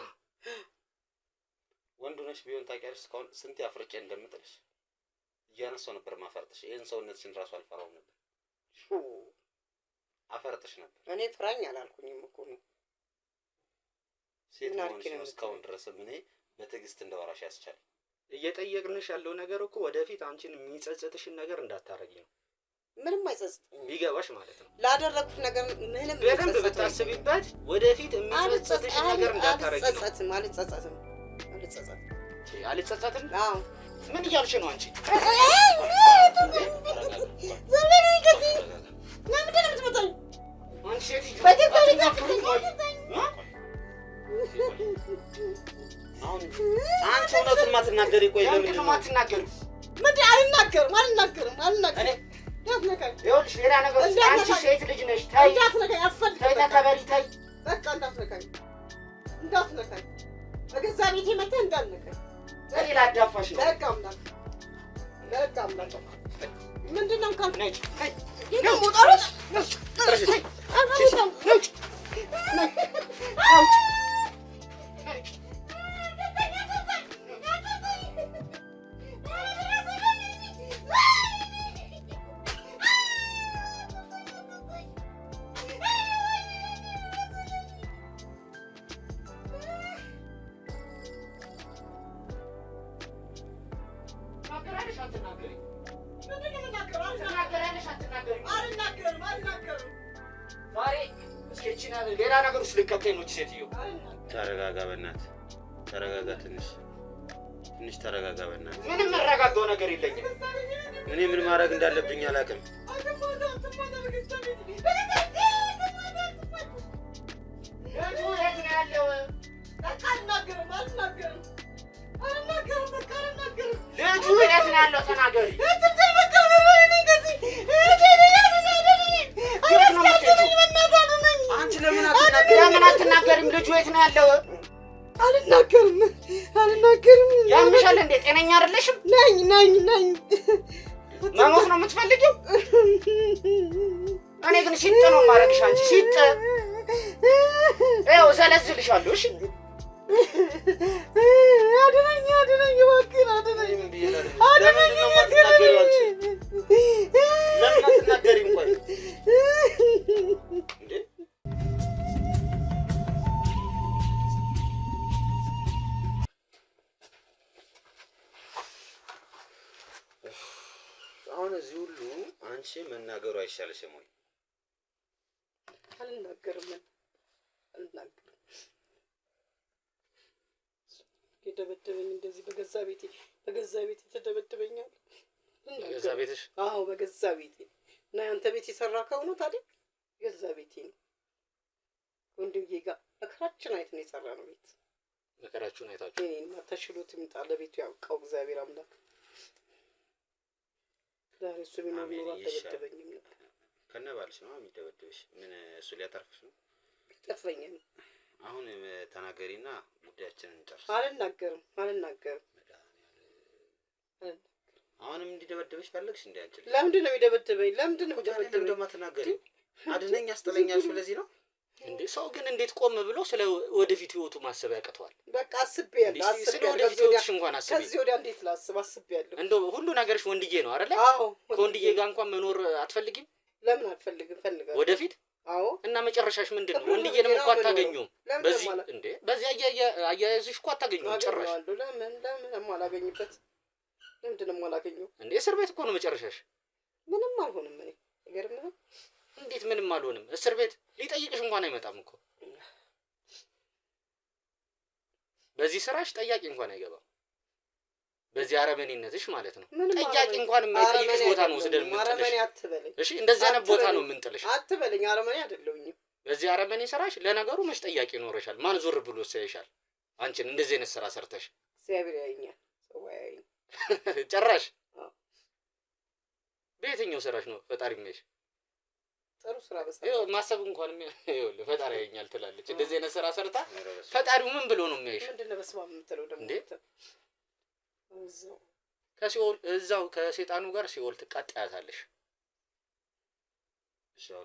ወንዱ ነሽ ቢሆን ታውቂያለሽ እስካሁን ስንት አፍርጬ እንደምጥልሽ እያነሳው ነበር ማፈርጥሽ። ይሄን ሰውነትሽን ራሱ አልፈራውም ነበር። አፈርጥሽ ነበር። እኔ ፍራኝ አላልኩኝም እኮ ነው። ሴት ሆነሽ ነው እስካሁን ድረስ እኔ በትዕግስት እንዳወራሽ ያስቻል። እየጠየቅንሽ ያለው ነገር እኮ ወደፊት አንቺን የሚጸጽትሽን ነገር እንዳታረጊ ነው። ምንም አይጸጽትም ቢገባሽ ማለት ነው። ላደረኩት ነገር ምንም በደንብ ብታስቢበት ወደፊት የሚጸጽትሽን ነገር እንዳታረጊ ነው። አልጸጸትም። አልጸጸትም? አዎ። ምን እያልሽ ነው አንቺ? አንቺ እውነቱን ማትናገሪ? ቆይ ለምንድን ነው ማትናገሪው? ምንድን አልናገርም። ይኸውልሽ ሌላ ነገር አንቺ ሴት ልጅ ነሽ። ተይ እንዳትነካኝ፣ አትፈልግም። ተይ ተከበሪ። ተይ በቃ እንዳትነካኝ። በገዛ ቤቴ መተህ እንዳትነካኝ። ሌላ አዳፋሽ ነው። በቃ አምላክ ምንድን ነው ካልኩ ነጭ ሌላ ነገር ውስጥ ልከተኝ ነው ሴትዮ። ተረጋጋ በእናትህ ተረጋጋ። ትንሽ ተረጋጋ በእናትህ። ምንም መረጋጋው ነገር የለኝም። እኔ ምን ማድረግ እንዳለብኝ አላውቅም። ልጁ የት ነው ያለው? ተናገሪ። አንቺ ለምን አትናገሪም? ልጁ የት ነው ያለው? አልናገርም። ያምሻል እንዴ? ጤነኛ አይደለሽም? ነኝ። መሞት ነው የምትፈልጊው? እኔ ግን ሲጥ ነው የማደርግሽ። አንቺ ሲጥ ይኸው እዘለዝልሻለሁ። እሺ አድነኝ እባክህን አድነኝ። ለምን አትናገሪም? ቆይ እንዴ አሁን እዚህ ሁሉ አንቺ መናገሩ አይሻልሽም ወይ? አልናገርም። የደበደበኝ እንደዚህ በገዛ ቤቴ ተደበደበኛል። በገዛ ቤትሽ? አዎ በገዛ ቤቴ። እና ያንተ ቤት የሰራከው ነው ታዲያ? ገዛ ቤቴ ነው። ወንድዬ ጋር መከራችን አይተን ነው የሰራነው ቤት። መከራችሁን አይታችሁ እኔና ተሽሎት ይምጣ ለቤቱ ያውቃው እግዚአብሔር አምላክ። ዛሬ እሱ ቢኖር ኖሮ አልተደበደበኝም ነበር። ከነባልሽ ነው የሚደበደብሽ። ምን እሱ ሊያተርፍሽ ነው? ይጠፈኛል። አሁን ተናገሪና ጉዳያችንን እንጨርስ። አልናገርም። አሁንም እንዲደበደብሽ ፈለግሽ እንዴ? አንቺ ለምንድን ነው የሚደበደበኝ? ለምንድን ነው የሚደበደበኝ? ደግሞ ተናገሪ። አድነኝ አስጠለኛል። ስለዚህ ነው እንዴ? ሰው ግን እንዴት ቆም ብሎ ስለ ወደፊት ህይወቱ ማሰብ ያቅተዋል? በቃ አስቤያለሁ። ስለ ወደፊት ህይወትሽ እንኳን አስቤ ከዚህ ወዲያ እንዴት ላስብ? አስቤያለሁ። እንደው ሁሉ ነገርሽ ወንድዬ ነው አይደለ? አዎ። ከወንድዬ ጋር እንኳን መኖር አትፈልጊም? ለምን አልፈልግም? ፈልጋለሁ ወደፊት። አዎ። እና መጨረሻሽ ምንድን ነው? ወንድዬንም እኮ አታገኙም። በዚህ እንዴ በዚህ አያያዝሽ እኮ አታገኙም ጭራሽ። ለምን አላገኝበት? ለምንድን ነው የማላገኘው? እንዴ እስር ቤት እኮ ነው መጨረሻሽ። ምንም አልሆንም። እኔ ይገርምህ። እንዴት ምንም አልሆንም? እስር ቤት ሊጠይቅሽ እንኳን አይመጣም እኮ። በዚህ ስራሽ ጠያቂ እንኳን አይገባም። በዚህ አረመኔነትሽ ማለት ነው። ጠያቂ እንኳን የማይጠይቅሽ ቦታ ነው ወስደን የምንጥልሽ። አረመኔ አትበለኝ። እሺ እንደዚህ አይነት ቦታ ነው የምንጥልሽ። አትበለኝ። አረመኔ አይደለሁኝም። በዚህ አረመኔ ስራሽ ለነገሩ መች ጠያቂ ይኖርሻል? ማን ዞር ብሎ ያይሻል? አንቺን እንደዚህ አይነት ስራ ሰርተሽ እግዚአብሔር ያየኛል። ሰው ያየኝ ጭራሽ። በየትኛው ስራሽ ነው ፈጣሪ የሚያይሽ? ጥሩ ስራ በሰራ ማሰብ እንኳን ይኸውልህ ፈጣሪ ያየኛል ትላለች። እንደዚህ አይነት ስራ ሰርታ ፈጣሪው ምን ብሎ ነው የሚያይሽ? ምንድን ነው በስመ አብ የምትለው ደግሞ? እንዴ ከሲኦል እዛው ከሰይጣኑ ጋር ሲኦል ትቃጣያታለሽ። ሻው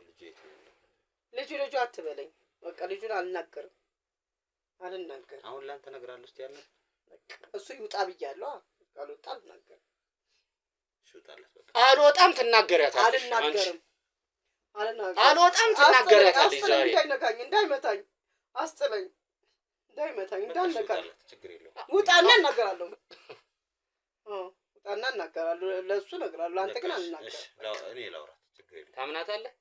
ልጁ አትበለኝ። በቃ ልጁን አልናገርም። አሁን ላንተ እነግራለሁ። እስቲ ያለ እሱ ይውጣ ብያለሁ። ካልወጣ አልናገርም። አልወጣም ትናገሪያታለሽ። አልወጣም ትናገሪያታለሽ። ዛሬ እንዳይመታኝ አስጥለኝ። እንዳልነካኝ ችግር የለውም። ውጣና እናገራለሁ። ውጣና እናገራለሁ። ለእሱ እነግራለሁ። አንተ ግን አልናገርም። እኔ ላውራት። ችግር የለውም። ታምናታለህ?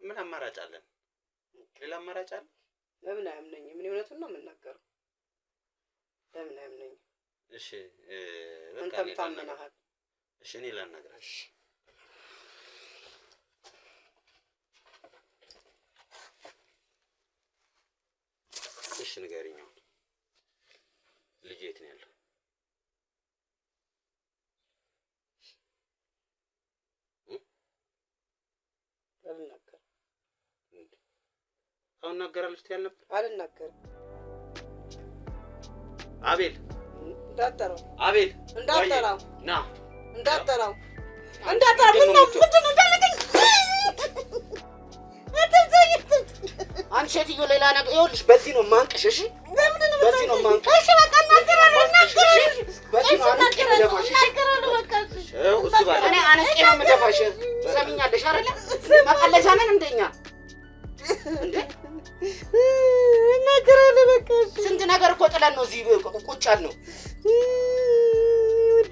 ምን አማራጭ አለን? ሌላ አማራጭ አለ? ለምን አያምነኝም? ምን እውነቱን ነው የምናገረው። ለምን አያምነኝም? እሺ አንተም ታምናሃል። እሺ እኔ ላናግራሽ። እሺ ንገሪኝ። ልጅ የት ነው ያለው? አሁን እናገራለሁ እስቲ ያልነበር? አልናገርም። አቤል እንዳጠራው። አቤል እንዳጠራው። ና እንዳጠራው። ምንድን ነው እንዳለኝ? አንቺ ሴትዮ ሌላ ነገር ይኸውልሽ፣ በዚህ ነው ማንቀሽ። እሺ በዚህ ነው ማንቀሽ። እሺ በቃ እናገራለሁ። በዚህ ነው አንቄ የምደፋሽ። እኔ አንቄ ነው የምደፋሽ። ትሰሚኛለሽ አይደለ? መቀለጃ ነን እንደኛ እንዴ? እናገራለሁ። በቃ ስንት ነገር እኮ ጥለን ነው እዚህ ቁጭ ያልነው።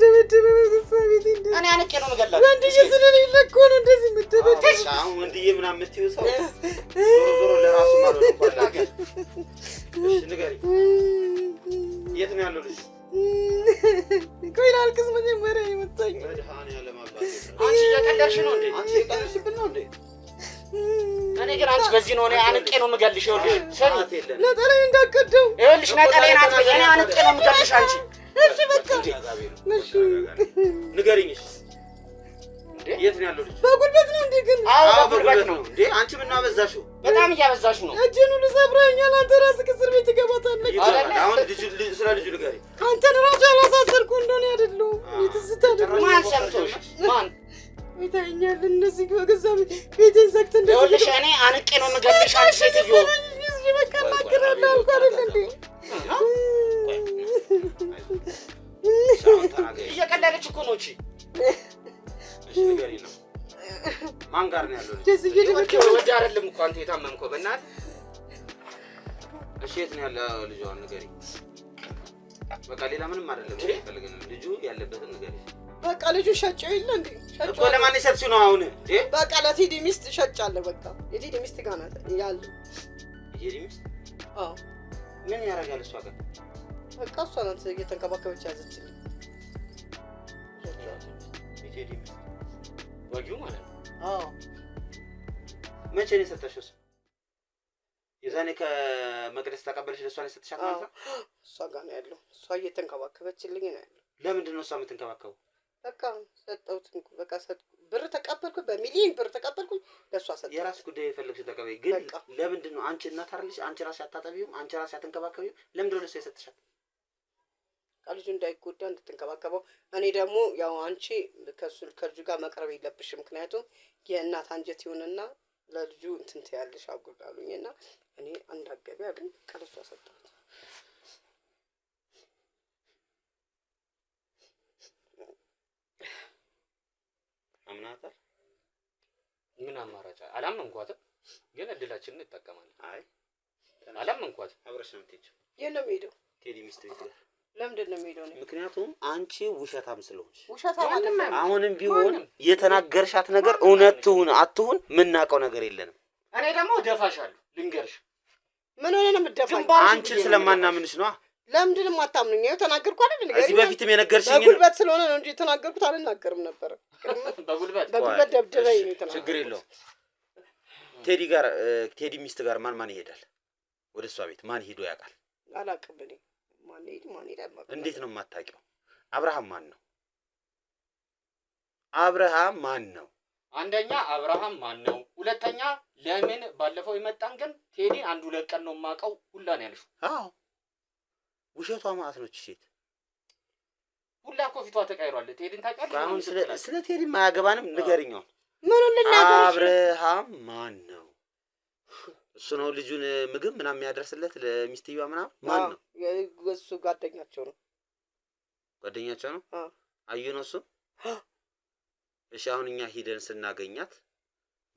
የምትደበደበ በገዛ ቤቴ እንደዚህ እኔ አንቄ ነው የምገላት። ወንድዬ ስለሌለ እኮ ነው እንደዚህ የምትደበደበ። አሁን ወንድዬ ምናምን የምትይው ሰው ዞሮ ለራሱ ማለት ነው። ቆላገር እሺ ንገሪ፣ የት ነው ያለው ልጅ? ቆይ ላልቅስ መጀመሪያ የመጣኝ መድኃኒዓለም አባቴ። አንቺ እየቀለድሽ ነው እንዴ? አንቺ የቀለድሽብን ነው እንዴ? እኔ ግን አንቺ በዚህ ነው እኔ አንቄ ነው የምገልሽ። ይኸውልሽ ስሚ፣ ነጠላዬን እንዳትቀደው። ይኸውልሽ ነጠላዬን አትበይ። እኔ አንቄ ነው የምገልሽ አንቺ። እሺ በቃ ንገሪኝ። እንዴ የት ነው ያለው ልጅ? በጉልበት ነው እንዴ? ግን አዎ በጉልበት ነው እንዴ? አንቺ ምን አበዛሽው? በጣም እያበዛሽው ነው። እጄን ሁሉ ሰብረኸኛል። አንተ ራስህ እስር ቤት ትገባታለህ። አሁን ስለ ልጁ ንገሪ። አንተን ራሱ ያላሳሰርኩ እንደሆነ አይደለሁም። የትዝታ ደግሞ ማን ሰምቶሽ? ማን ይታኛል? እነዚህ በገዛ ቤቴን ዘግተህ እንደዚህ ይኸውልሽ እኔ አንቄ ነው የምገልሽ አንቺ ሴትዮ። እሺ በቃ እናገራለሁ አልኩ አይደል እንዴ? እየቀለደች እኮ ነው እቺ። እሺ ንገሪ ነው። ማን ጋር ነው ያለው ልጅ? ደስ ይደረክ ወደ አይደለም እኮ አንተ የታመምከው በእናትህ። እሺ የት ነው ያለው ልጅ? አሁን ንገሪ። በቃ ሌላ ምንም አይደለም ፈልገን ልጁ ያለበትን ንገሪ። በቃ ልጁ ሸጬው የለ እንዴ? እኮ ለማን ይሰጥሽ ነው አሁን እንዴ? በቃ ለቴዲ ሚስት ሸጫለሁ። በቃ የቴዲ ሚስት ጋር ናት ያለው። የቴዲ ሚስት? አዎ። ምን ያደርጋል እሷ ጋር? በቃ እሷ ናት እየተንከባከበች ያዘችኝ። የቴዲ ሚስት ወጊው ማለት ነው። አዎ። መቼ ነው የሰጠሽው? የዛኔ ከመቅደስ ተቀበልሽ ለሷ ነው የሰጥሻት ማለት ነው? እሷ ጋር ነው ያለው። እሷ እየተንከባከበችልኝ ነው ያለው። ለምንድን ነው እሷ የምትንከባከበው? በቃ ሰጠሁት። በቃ ብር ተቀበልኩ፣ በሚሊዮን ብር ተቀበልኩ፣ ለሷ ሰጠሁት። የራስ ጉዳይ የፈለግሽ ተቀበይ። ግን ለምንድን ነው አንቺ እናት አይደለሽ? አንቺ ራስሽ አታጠቢውም? አንቺ ራስሽ አትንከባከቢው? ለምንድን ነው ለሷ የሰጥሻት? ልጁ እንዳይጎዳ እንድትንከባከበው። እኔ ደግሞ ያው አንቺ ከልጁ ጋር መቅረብ የለብሽም፣ ምክንያቱም የእናት አንጀት ይሁንና ለልጁ እንትን ትያለሽ አጉዳሉኝና እኔ አንዳገቢ አሉኝ። ቀለሷ ሰጠሁት። አምናታል። ምን አማራጭ አላመንኳትም፣ ግን እድላችንን እንጠቀማለን። አይ አላመንኳትም። አብረሽ ነው የምትሄጂው? የት ነው የምሄደው? ቴዲ ሚስት ቤት ጋር። ለምንድን ነው የምሄደው? ምክንያቱም አንቺ ውሸታም ስለሆንሽ። ውሸታም አይደለም። አሁንም ቢሆን የተናገርሻት ነገር እውነት ትሁን አትሁን የምናውቀው ነገር የለንም። እኔ ደግሞ እደፋሻለሁ። ልንገርሽ። ምን ሆነ ነው የምትደፋኝ? አንቺን ስለማናምንሽ ነው። ለምንድን ነው የማታምኑኝ? ይኸው ተናገርኩ አይደል? እዚህ በፊትም የነገርሽኝ በጉልበት ስለሆነ ነው እንጂ የተናገርኩት አልናገርም ነበር። በጉልበት ደብድበኝ ነው የተናገርኩት። ችግር የለውም። ቴዲ ሚስት ጋር ማን ይሄዳል? ወደ እሷ ቤት ማን ሄዶ ያውቃል? አላውቅም እኔ። ማን ሄድ እንዴት ነው የማታውቂው? አብርሃም ማን ነው? አብርሃም ማን ነው? አንደኛ አብርሃም ማን ነው? ሁለተኛ ለምን ባለፈው የመጣን ግን ቴዲ አንድ ሁለት ቀን ነው የማውቀው ሁላ ነው ያልሽው? አዎ ውሸቷ ማለት ነው ሴት ሁላ እኮ ፊቷ ተቀይሯል። ቴዲን ታውቂያለሽ? አሁን ስለ ቴዲ ማያገባንም ንገሪኝ። ምን ልናገር? አብርሃም ማን ነው? እሱ ነው ልጁን ምግብ ምናምን የሚያደርስለት ለሚስትየዋ ምናምን? ማን ነው? እሱ ጓደኛቸው ነው። ጓደኛቸው ነው? አዩ ነው እሱ? እሺ አሁን እኛ ሂደን ስናገኛት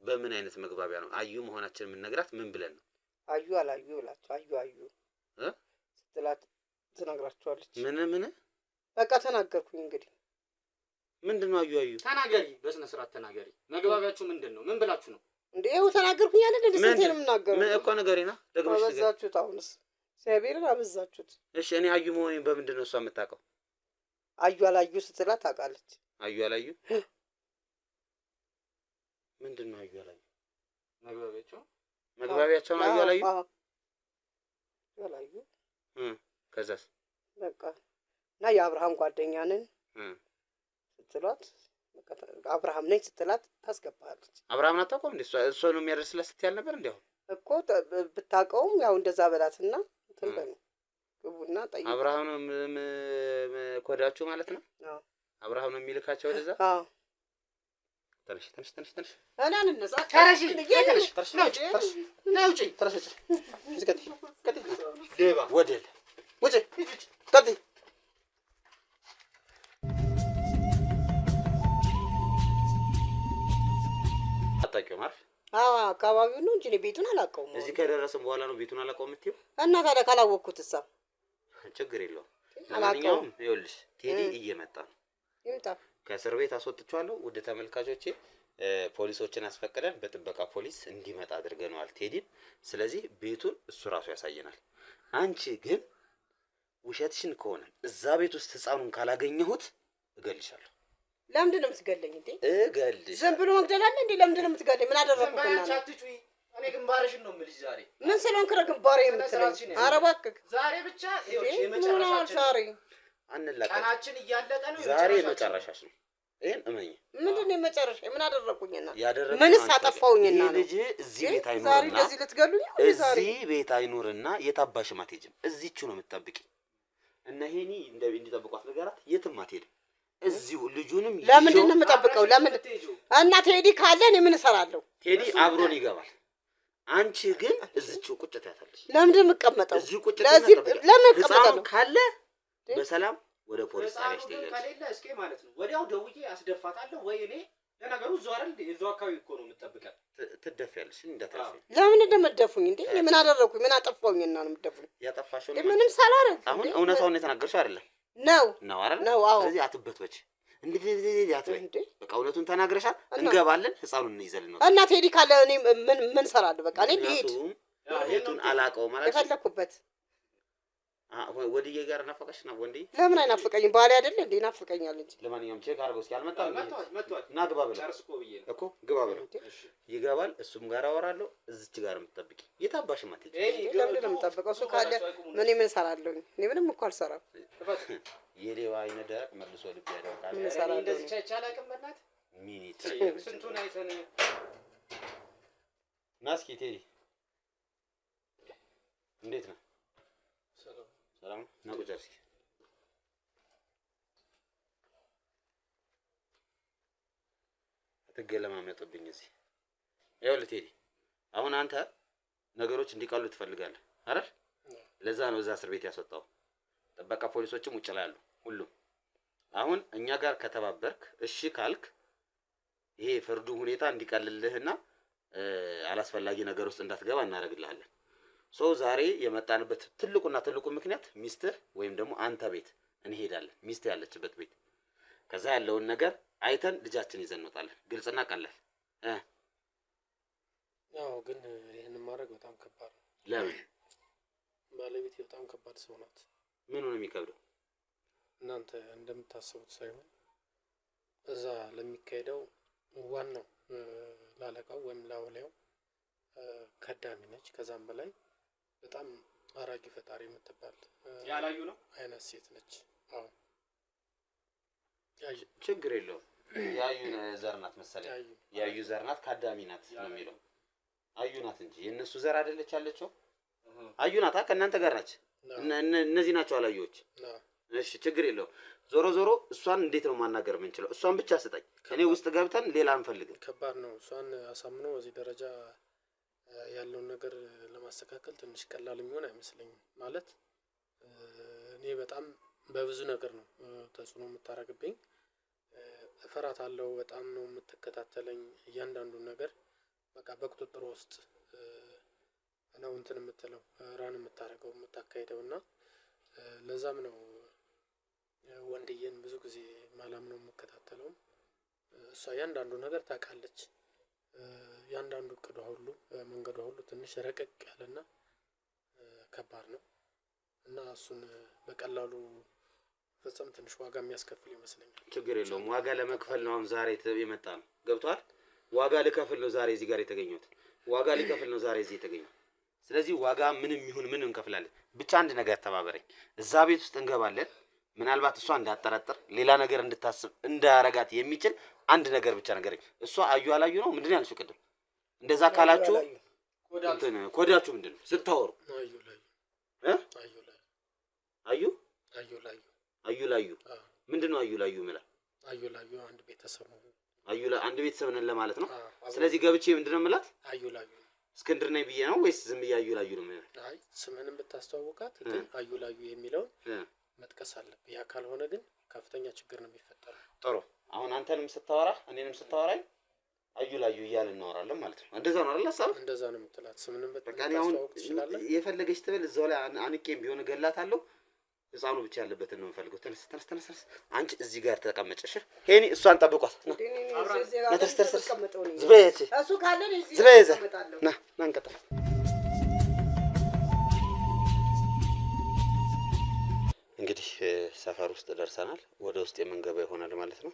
በምን አይነት መግባቢያ ነው አዩ መሆናችን የምንነግራት? ምን ብለን ነው? አዩ አላዩ ብላችሁ አዩ ስትላት ትነግራቸዋለች። ምን በቃ ተናገርኩኝ። እንግዲህ ምንድነው? አዩ ተናገሪ፣ በስነ ስርዓት ተናገሪ። መግባቢያችሁ ምንድነው? ምን ብላችሁ ነው? እንዴ ይኸው ተናገርኩኝ አይደል? እንዴ ስትል የምናገረው ምን እኮ ነገሪና ደግሞሽ አበዛችሁት። አሁንስ እግዚአብሔርን አበዛችሁት። እሺ እኔ አዩ መሆኔን በምንድን ነው እሷ የምታውቀው? አዩ አላዩ ስትላት ታውቃለች። አዩ አላዩ ምንድነው? አዩ አላዩ መግባቢያቸው ነው። አዩ አላዩ አላዩ ከዛስ በቃ እና የአብርሃም ጓደኛ ነን ስትላት በቃ አብርሃም ነኝ ስትላት ታስገባለች። አብርሃም አታውቀውም እንዴ? እሷ ነው የሚያደርስላት ስትያል ነበር እንዴ? አሁን እኮ ብታውቀውም ያው እንደዛ በላትና እንትን በሉ ግቡና ጠይቁ። አብርሃም ነው ኮዳችሁ ማለት ነው? አዎ አብርሃም ነው የሚልካቸው ወደዛ? አዎ ተነሽ እኔ አንነሳ ተነሽ ዴባ ወደል ወጪ ቀጥ አታውቂውም አይደል? አዎ አካባቢው ነው እንጂ ቤቱን አላውቀውም። እዚህ ከደረስን በኋላ ነው ቤቱን አላውቀውም የምትይው? እና ታዲያ ካላወቅኩት እሳ ችግር የለውም። ለማንኛውም ይኸውልሽ ቴዲ እየመጣ ነው። ይምጣ። ከእስር ቤት አስወጥቼዋለሁ። ውድ ተመልካቾቼ ፖሊሶችን አስፈቅደን በጥበቃ ፖሊስ እንዲመጣ አድርገነዋል ቴዲን። ስለዚህ ቤቱን እሱ ራሱ ያሳየናል። አንቺ ግን ውሸትሽን ከሆነ እዛ ቤት ውስጥ ህፃኑን ካላገኘሁት እገልሻለሁ። ለምንድን ነው የምትገለኝ እንዴ? እገልሻለሁ። ዝም ብሎ መግደል አለ እንዴ? ለምንድን ነው የምትገለኝ? ምን አደረኩኝ? እኔ ግንባርሽን ነው የምልሽ ዛሬ። ምን ስለሆንክ ነው ግንባሬ የምትለኝ? ኧረ እባክህ ዛሬ ብቻ ይኸውልሽ የመጨረሻችን ዛሬ አንላቀቅ። ቀናችን እያለቀ ነው። ዛሬ የመጨረሻሽ ነው። ይሄን እመኝ። ምንድን ነው የመጨረሻ? ምን አደረኩኝና? ያደረኩት ምንስ አጠፋሁኝና ነው? ልጅ እዚህ ቤት አይኖርና ዛሬ ለዚህ ልትገሉኝ? እዚህ ቤት አይኖርና የታባሽም አትሄጂም። እዚህችሁ ነው የምትጠብቂ። እና ሄኒ እንዲጠብቋት ነገራት። የትም አትሄድም። እዚሁ ልጁንም ለምንድን ነው የምጠብቀው? ለምን እና ቴዲ ካለ እኔ ምን እሰራለሁ? ቴዲ አብሮን ይገባል። አንቺ ግን እዚህችሁ ቁጭ ትያታለሽ። ለምንድን ነው የምቀመጠው? እዚሁ ቁጭ ለዚህ ለምን እቀመጣለሁ? ካለ በሰላም ወደ ፖሊስ ጣቢያ ትሄጃለሽ። ከሌለ እስኪ ማለት ነው ወዲያው ደውዬ አስደፋታለሁ። ወይ እኔ ለነገሩ እዛው አይደል እዛው አካባቢ እኮ ነው የምትጠብቀን። ትደፊያለሽ እንዳታልፊ። ለምን እንደምትደፉኝ እንዴ? ምን አደረኩኝ? ምን አጠፋሁኝና ነው የምትደፉኝ? ያጠፋሽው ምንም ሳላደርግ አሁን እውነታውን የተናገርሽው አይደለም ነው አይደል? ነው። አዎ። ስለዚህ አትበትበች እንዴ አትበይ። በቃ እውነቱን ተናግረሻል። እንገባለን፣ ህፃኑን እንይዘልን ነው እና ቴዲ ካለ እኔ ምን ሰራለሁ? በቃ እኔ ልሂድ። ቤቱን አላውቀውም ማለት የፈለኩበት ወዲዬ ጋር ናፈቀሽ ነው ወንዴ? ለምን አይናፍቀኝም? ባሌ አይደለ እንዴ? ይናፍቀኛል እንጂ። ለማንኛውም ቼክ አድርገው እስኪ አልመጣም። መጥቷል ና ግባ ብለው ጨርስ ብዬ ነው እኮ ግባ ብለው ይገባል። እሱም ጋር አወራለሁ። እዚች ጋር የምትጠብቂ የታባሽ ማትሄጂ ለምን ነው የምጠብቀው? እሱ ካለ ምን እሰራለሁ? እኔ ምንም እኮ አልሰራም። የሌባ አይነ ደረቅ መልሶ ልብ ያደርጋል። ምን እሰራለሁ? እንደዚህ ቻቻላ ቀመናት ሚኒት ስንቱን አይተን ና እስኪ ቴዲ እንዴት ነው? ሰላም ነው። ቁጭ እስኪ አትገለማመጥብኝ እዚህ። ይኸውልህ ቴዲ አሁን አንተ ነገሮች እንዲቀሉ ትፈልጋለህ አይደል? ለዛ ነው እዛ እስር ቤት ያስወጣው። ጥበቃ ፖሊሶችም ውጭ ላይ አሉ ሁሉም። አሁን እኛ ጋር ከተባበርክ እሺ ካልክ ይሄ ፍርዱ ሁኔታ እንዲቀልልህና አላስፈላጊ ነገር ውስጥ እንዳትገባ እናደርግልሃለን። ዛሬ የመጣንበት ትልቁ ምክንያት ሚስትህ ወይም ደግሞ አንተ ቤት እንሄዳለን። ሚስትህ ያለችበት ቤት ከዛ ያለውን ነገር አይተን ልጃችን ይዘን እንወጣለን። ግልጽና ቀላል ያው ግን ይሄን ማድረግ በጣም ከባድ ነው። ለምን? ባለቤት በጣም ከባድ ሰው ናት። ምን ነው የሚከብደው? እናንተ እንደምታስቡት ሳይሆን እዛ ለሚካሄደው ዋናው ላለቃው ወይም ላውላው ከዳሚ ነች። ከዛም በላይ በጣም አራጊ ፈጣሪ የምትባል ያላዩ ነው አይነት ሴት ነች። አዎ ችግር የለውም። ያዩ ዘር ናት መሰለኝ። ያዩ ዘር ናት፣ ካዳሚ ናት ነው የሚለው። አዩ ናት እንጂ የእነሱ ዘር አይደለች ያለችው። አዩ ናት ከእናንተ ጋር ናች። እነዚህ ናቸው አላዩዎች። እሺ ችግር የለውም። ዞሮ እሷን እንዴት ነው ማናገር የምንችለው? እሷን ብቻ ስጠኝ። እኔ ውስጥ ገብተን ሌላ አንፈልግም። ከባድ ነው። እሷን አሳምነው እዚህ ደረጃ ያለውን ነገር ለማስተካከል ትንሽ ቀላል የሚሆን አይመስለኝም። ማለት እኔ በጣም በብዙ ነገር ነው ተጽዕኖ የምታረግብኝ። እፈራታለሁ። በጣም ነው የምትከታተለኝ። እያንዳንዱን ነገር በቃ በቁጥጥር ውስጥ ነው እንትን የምትለው ራን የምታረገው የምታካሄደውና ለዛም ነው ወንድዬን ብዙ ጊዜ ማላም ነው የምከታተለው። እሷ ያንዳንዱ ነገር ታውቃለች። ያንዳንዱ እቅዷ ሁሉ መንገዷ ሁሉ ትንሽ ረቀቅ ያለና ከባድ ነው እና እሱን በቀላሉ ፈጽም ትንሽ ዋጋ የሚያስከፍል ይመስለኛል። ችግር የለውም። ዋጋ ለመክፈል ነው አሁን ዛሬ የመጣ ነው። ገብቷል? ዋጋ ልከፍል ነው ዛሬ እዚህ ጋር የተገኘሁት። ዋጋ ልከፍል ነው ዛሬ እዚህ የተገኘው። ስለዚህ ዋጋ ምንም ይሁን ምን እንከፍላለን። ብቻ አንድ ነገር ተባበረኝ። እዛ ቤት ውስጥ እንገባለን። ምናልባት እሷ እንዳጠራጥር ሌላ ነገር እንድታስብ እንዳያረጋት የሚችል አንድ ነገር ብቻ ነገረኝ። እሷ አዩ አላዩ ነው ምንድን ያልሽው ቅድም? እንደዛ ካላችሁ ኮዳችሁ ምንድን ነው ስታወሩ? አዩ ላዩ ምንድን ነው? አዩ ላዩ ማለት አዩ ላዩ አንድ ቤተሰብ ነው። አንድ ቤተሰብ ነን ለማለት ነው። ስለዚህ ገብቼ ምንድነው የምላት? አዩ ላዩ እስክንድር ነኝ ብዬ ነው ወይስ ዝም ብዬ አዩ ላዩ ነው ማለት? አይ ስምህንም ብታስተዋውቃት ግን አዩ ላዩ የሚለውን መጥቀስ አለብህ። ያ ካልሆነ ግን ከፍተኛ ችግር ነው የሚፈጠረው። ጥሩ። አሁን አንተንም ስታወራ እኔንም ስታወራኝ አዩ ላዩ እያልን እናወራለን ማለት ነው። እንደዛ ነው አይደል? ሀሳብ እንደዛ ነው የምትላት። ስምህንም ብታስተዋውቅ ትችላለህ። የፈለገች ትበል እዛው ላይ አንቄም ቢሆን እገላታለሁ። ህፃኑ ብቻ ያለበትን ነው የምፈልገው። ተነስ ተነስ ተነስ ተነስ። አንቺ እዚህ ጋር ተቀመጭሽ። ሄኒ እሷን ጠብቋት። ና ተነስ ተነስ ተነስ። ዝበየት እሱ ካለ እዚህ ዝበየዘ ና ና እንቀጥል። እንግዲህ ሰፈር ውስጥ ደርሰናል። ወደ ውስጥ የምንገባ ይሆናል ማለት ነው።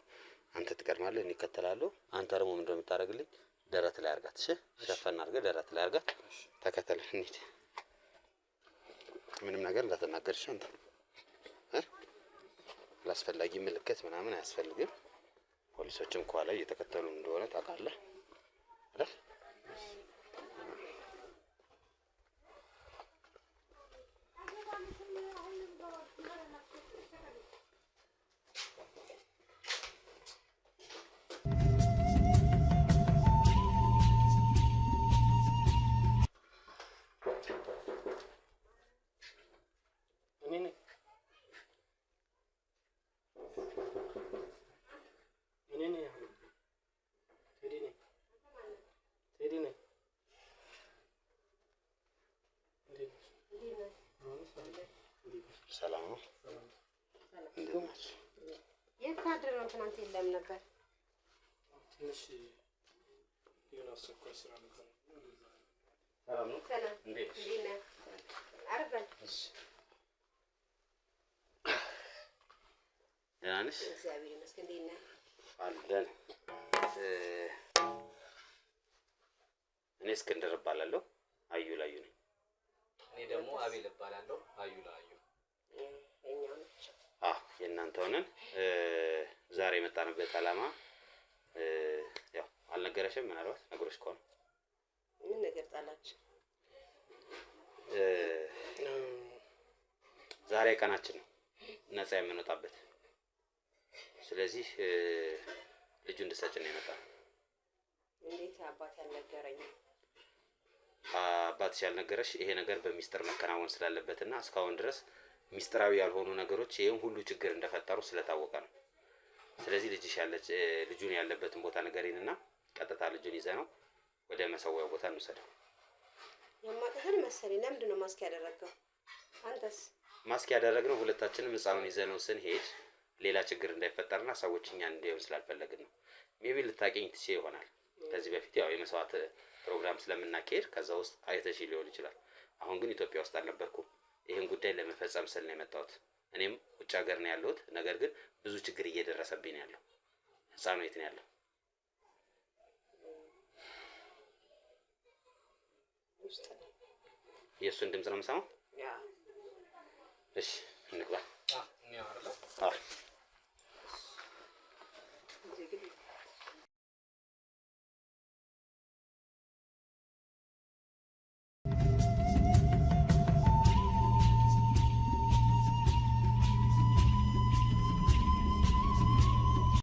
አንተ ትቀድማለህ፣ እኔ እከተላለሁ። አንተ ደግሞ ምንድነው የምታደርግልኝ? ደረት ላይ አርጋት። እሺ ሸፈን አድርገህ ደረት ላይ አርጋት። ተከተል እንሂድ። ምንም ነገር እንዳትናገርሽ አንተ አላስፈላጊ ምልክት ምናምን አያስፈልግም። ፖሊሶችም ከኋላ እየተከተሉ እንደሆነ ታውቃለህ አይደል? ሰላም ነው። የት አድረህ ነው? ትናንት የለም ነበር። ትንሽ የሆነ አስቸኳይ ስራ ነበር። ሰላም ነው። እንዴት ነህ? አረፈን። ደህና ነሽ? እግዚአብሔር ይመስገን። እንዴት ነህ? አለን። እኔ እስክንድር እባላለሁ። አዩ ላዩ ነኝ። እኔ ደግሞ አቤል እባላለሁ። አዩ ላዩ። የእናንተ ሆነን ዛሬ የመጣንበት ዓላማ ያው አልነገረሽም? ምናልባት ነገሮች ከሆነ ምን ነገር ጣላችሁ? ዛሬ ቀናችን ነው ነፃ የምንወጣበት። ስለዚህ ልጁ እንድትሰጭን ነው የመጣነው። እንዴት አባት ያልነገረኝ? አባትሽ ያልነገረሽ ይሄ ነገር በሚስጥር መከናወን ስላለበትና እስካሁን ድረስ ሚስጥራዊ ያልሆኑ ነገሮች ይሄን ሁሉ ችግር እንደፈጠሩ ስለታወቀ ነው። ስለዚህ ልጁን ያለበትን ቦታ ንገሪንና ቀጥታ ልጁን ይዘህ ነው ወደ መሰዊያው ቦታ እንውሰደው። የማቀህን መሰለኝ። ለምንድን ነው ማስክ ያደረገው? አንተስ? ማስክ ያደረግነው ሁለታችንም ህፃኑን ይዘነው ስንሄድ ሌላ ችግር እንዳይፈጠርና ሰዎች እኛን እንዲያዩን ስላልፈለግን ነው። ሜቢ ልታገኝ ትችይ ይሆናል። ከዚህ በፊት ያው የመስዋዕት ፕሮግራም ስለምናካሄድ ከዛ ውስጥ አይተሽ ሊሆን ይችላል። አሁን ግን ኢትዮጵያ ውስጥ አልነበርኩም። ይሄን ጉዳይ ለመፈጸም ስል ነው የመጣሁት። እኔም ውጭ ሀገር ነው ያለሁት። ነገር ግን ብዙ ችግር እየደረሰብኝ ነው ያለው። ህፃኑ የት ነው ያለው? የእሱን ድምፅ ነው የምሰማው። እሺ እንግባ።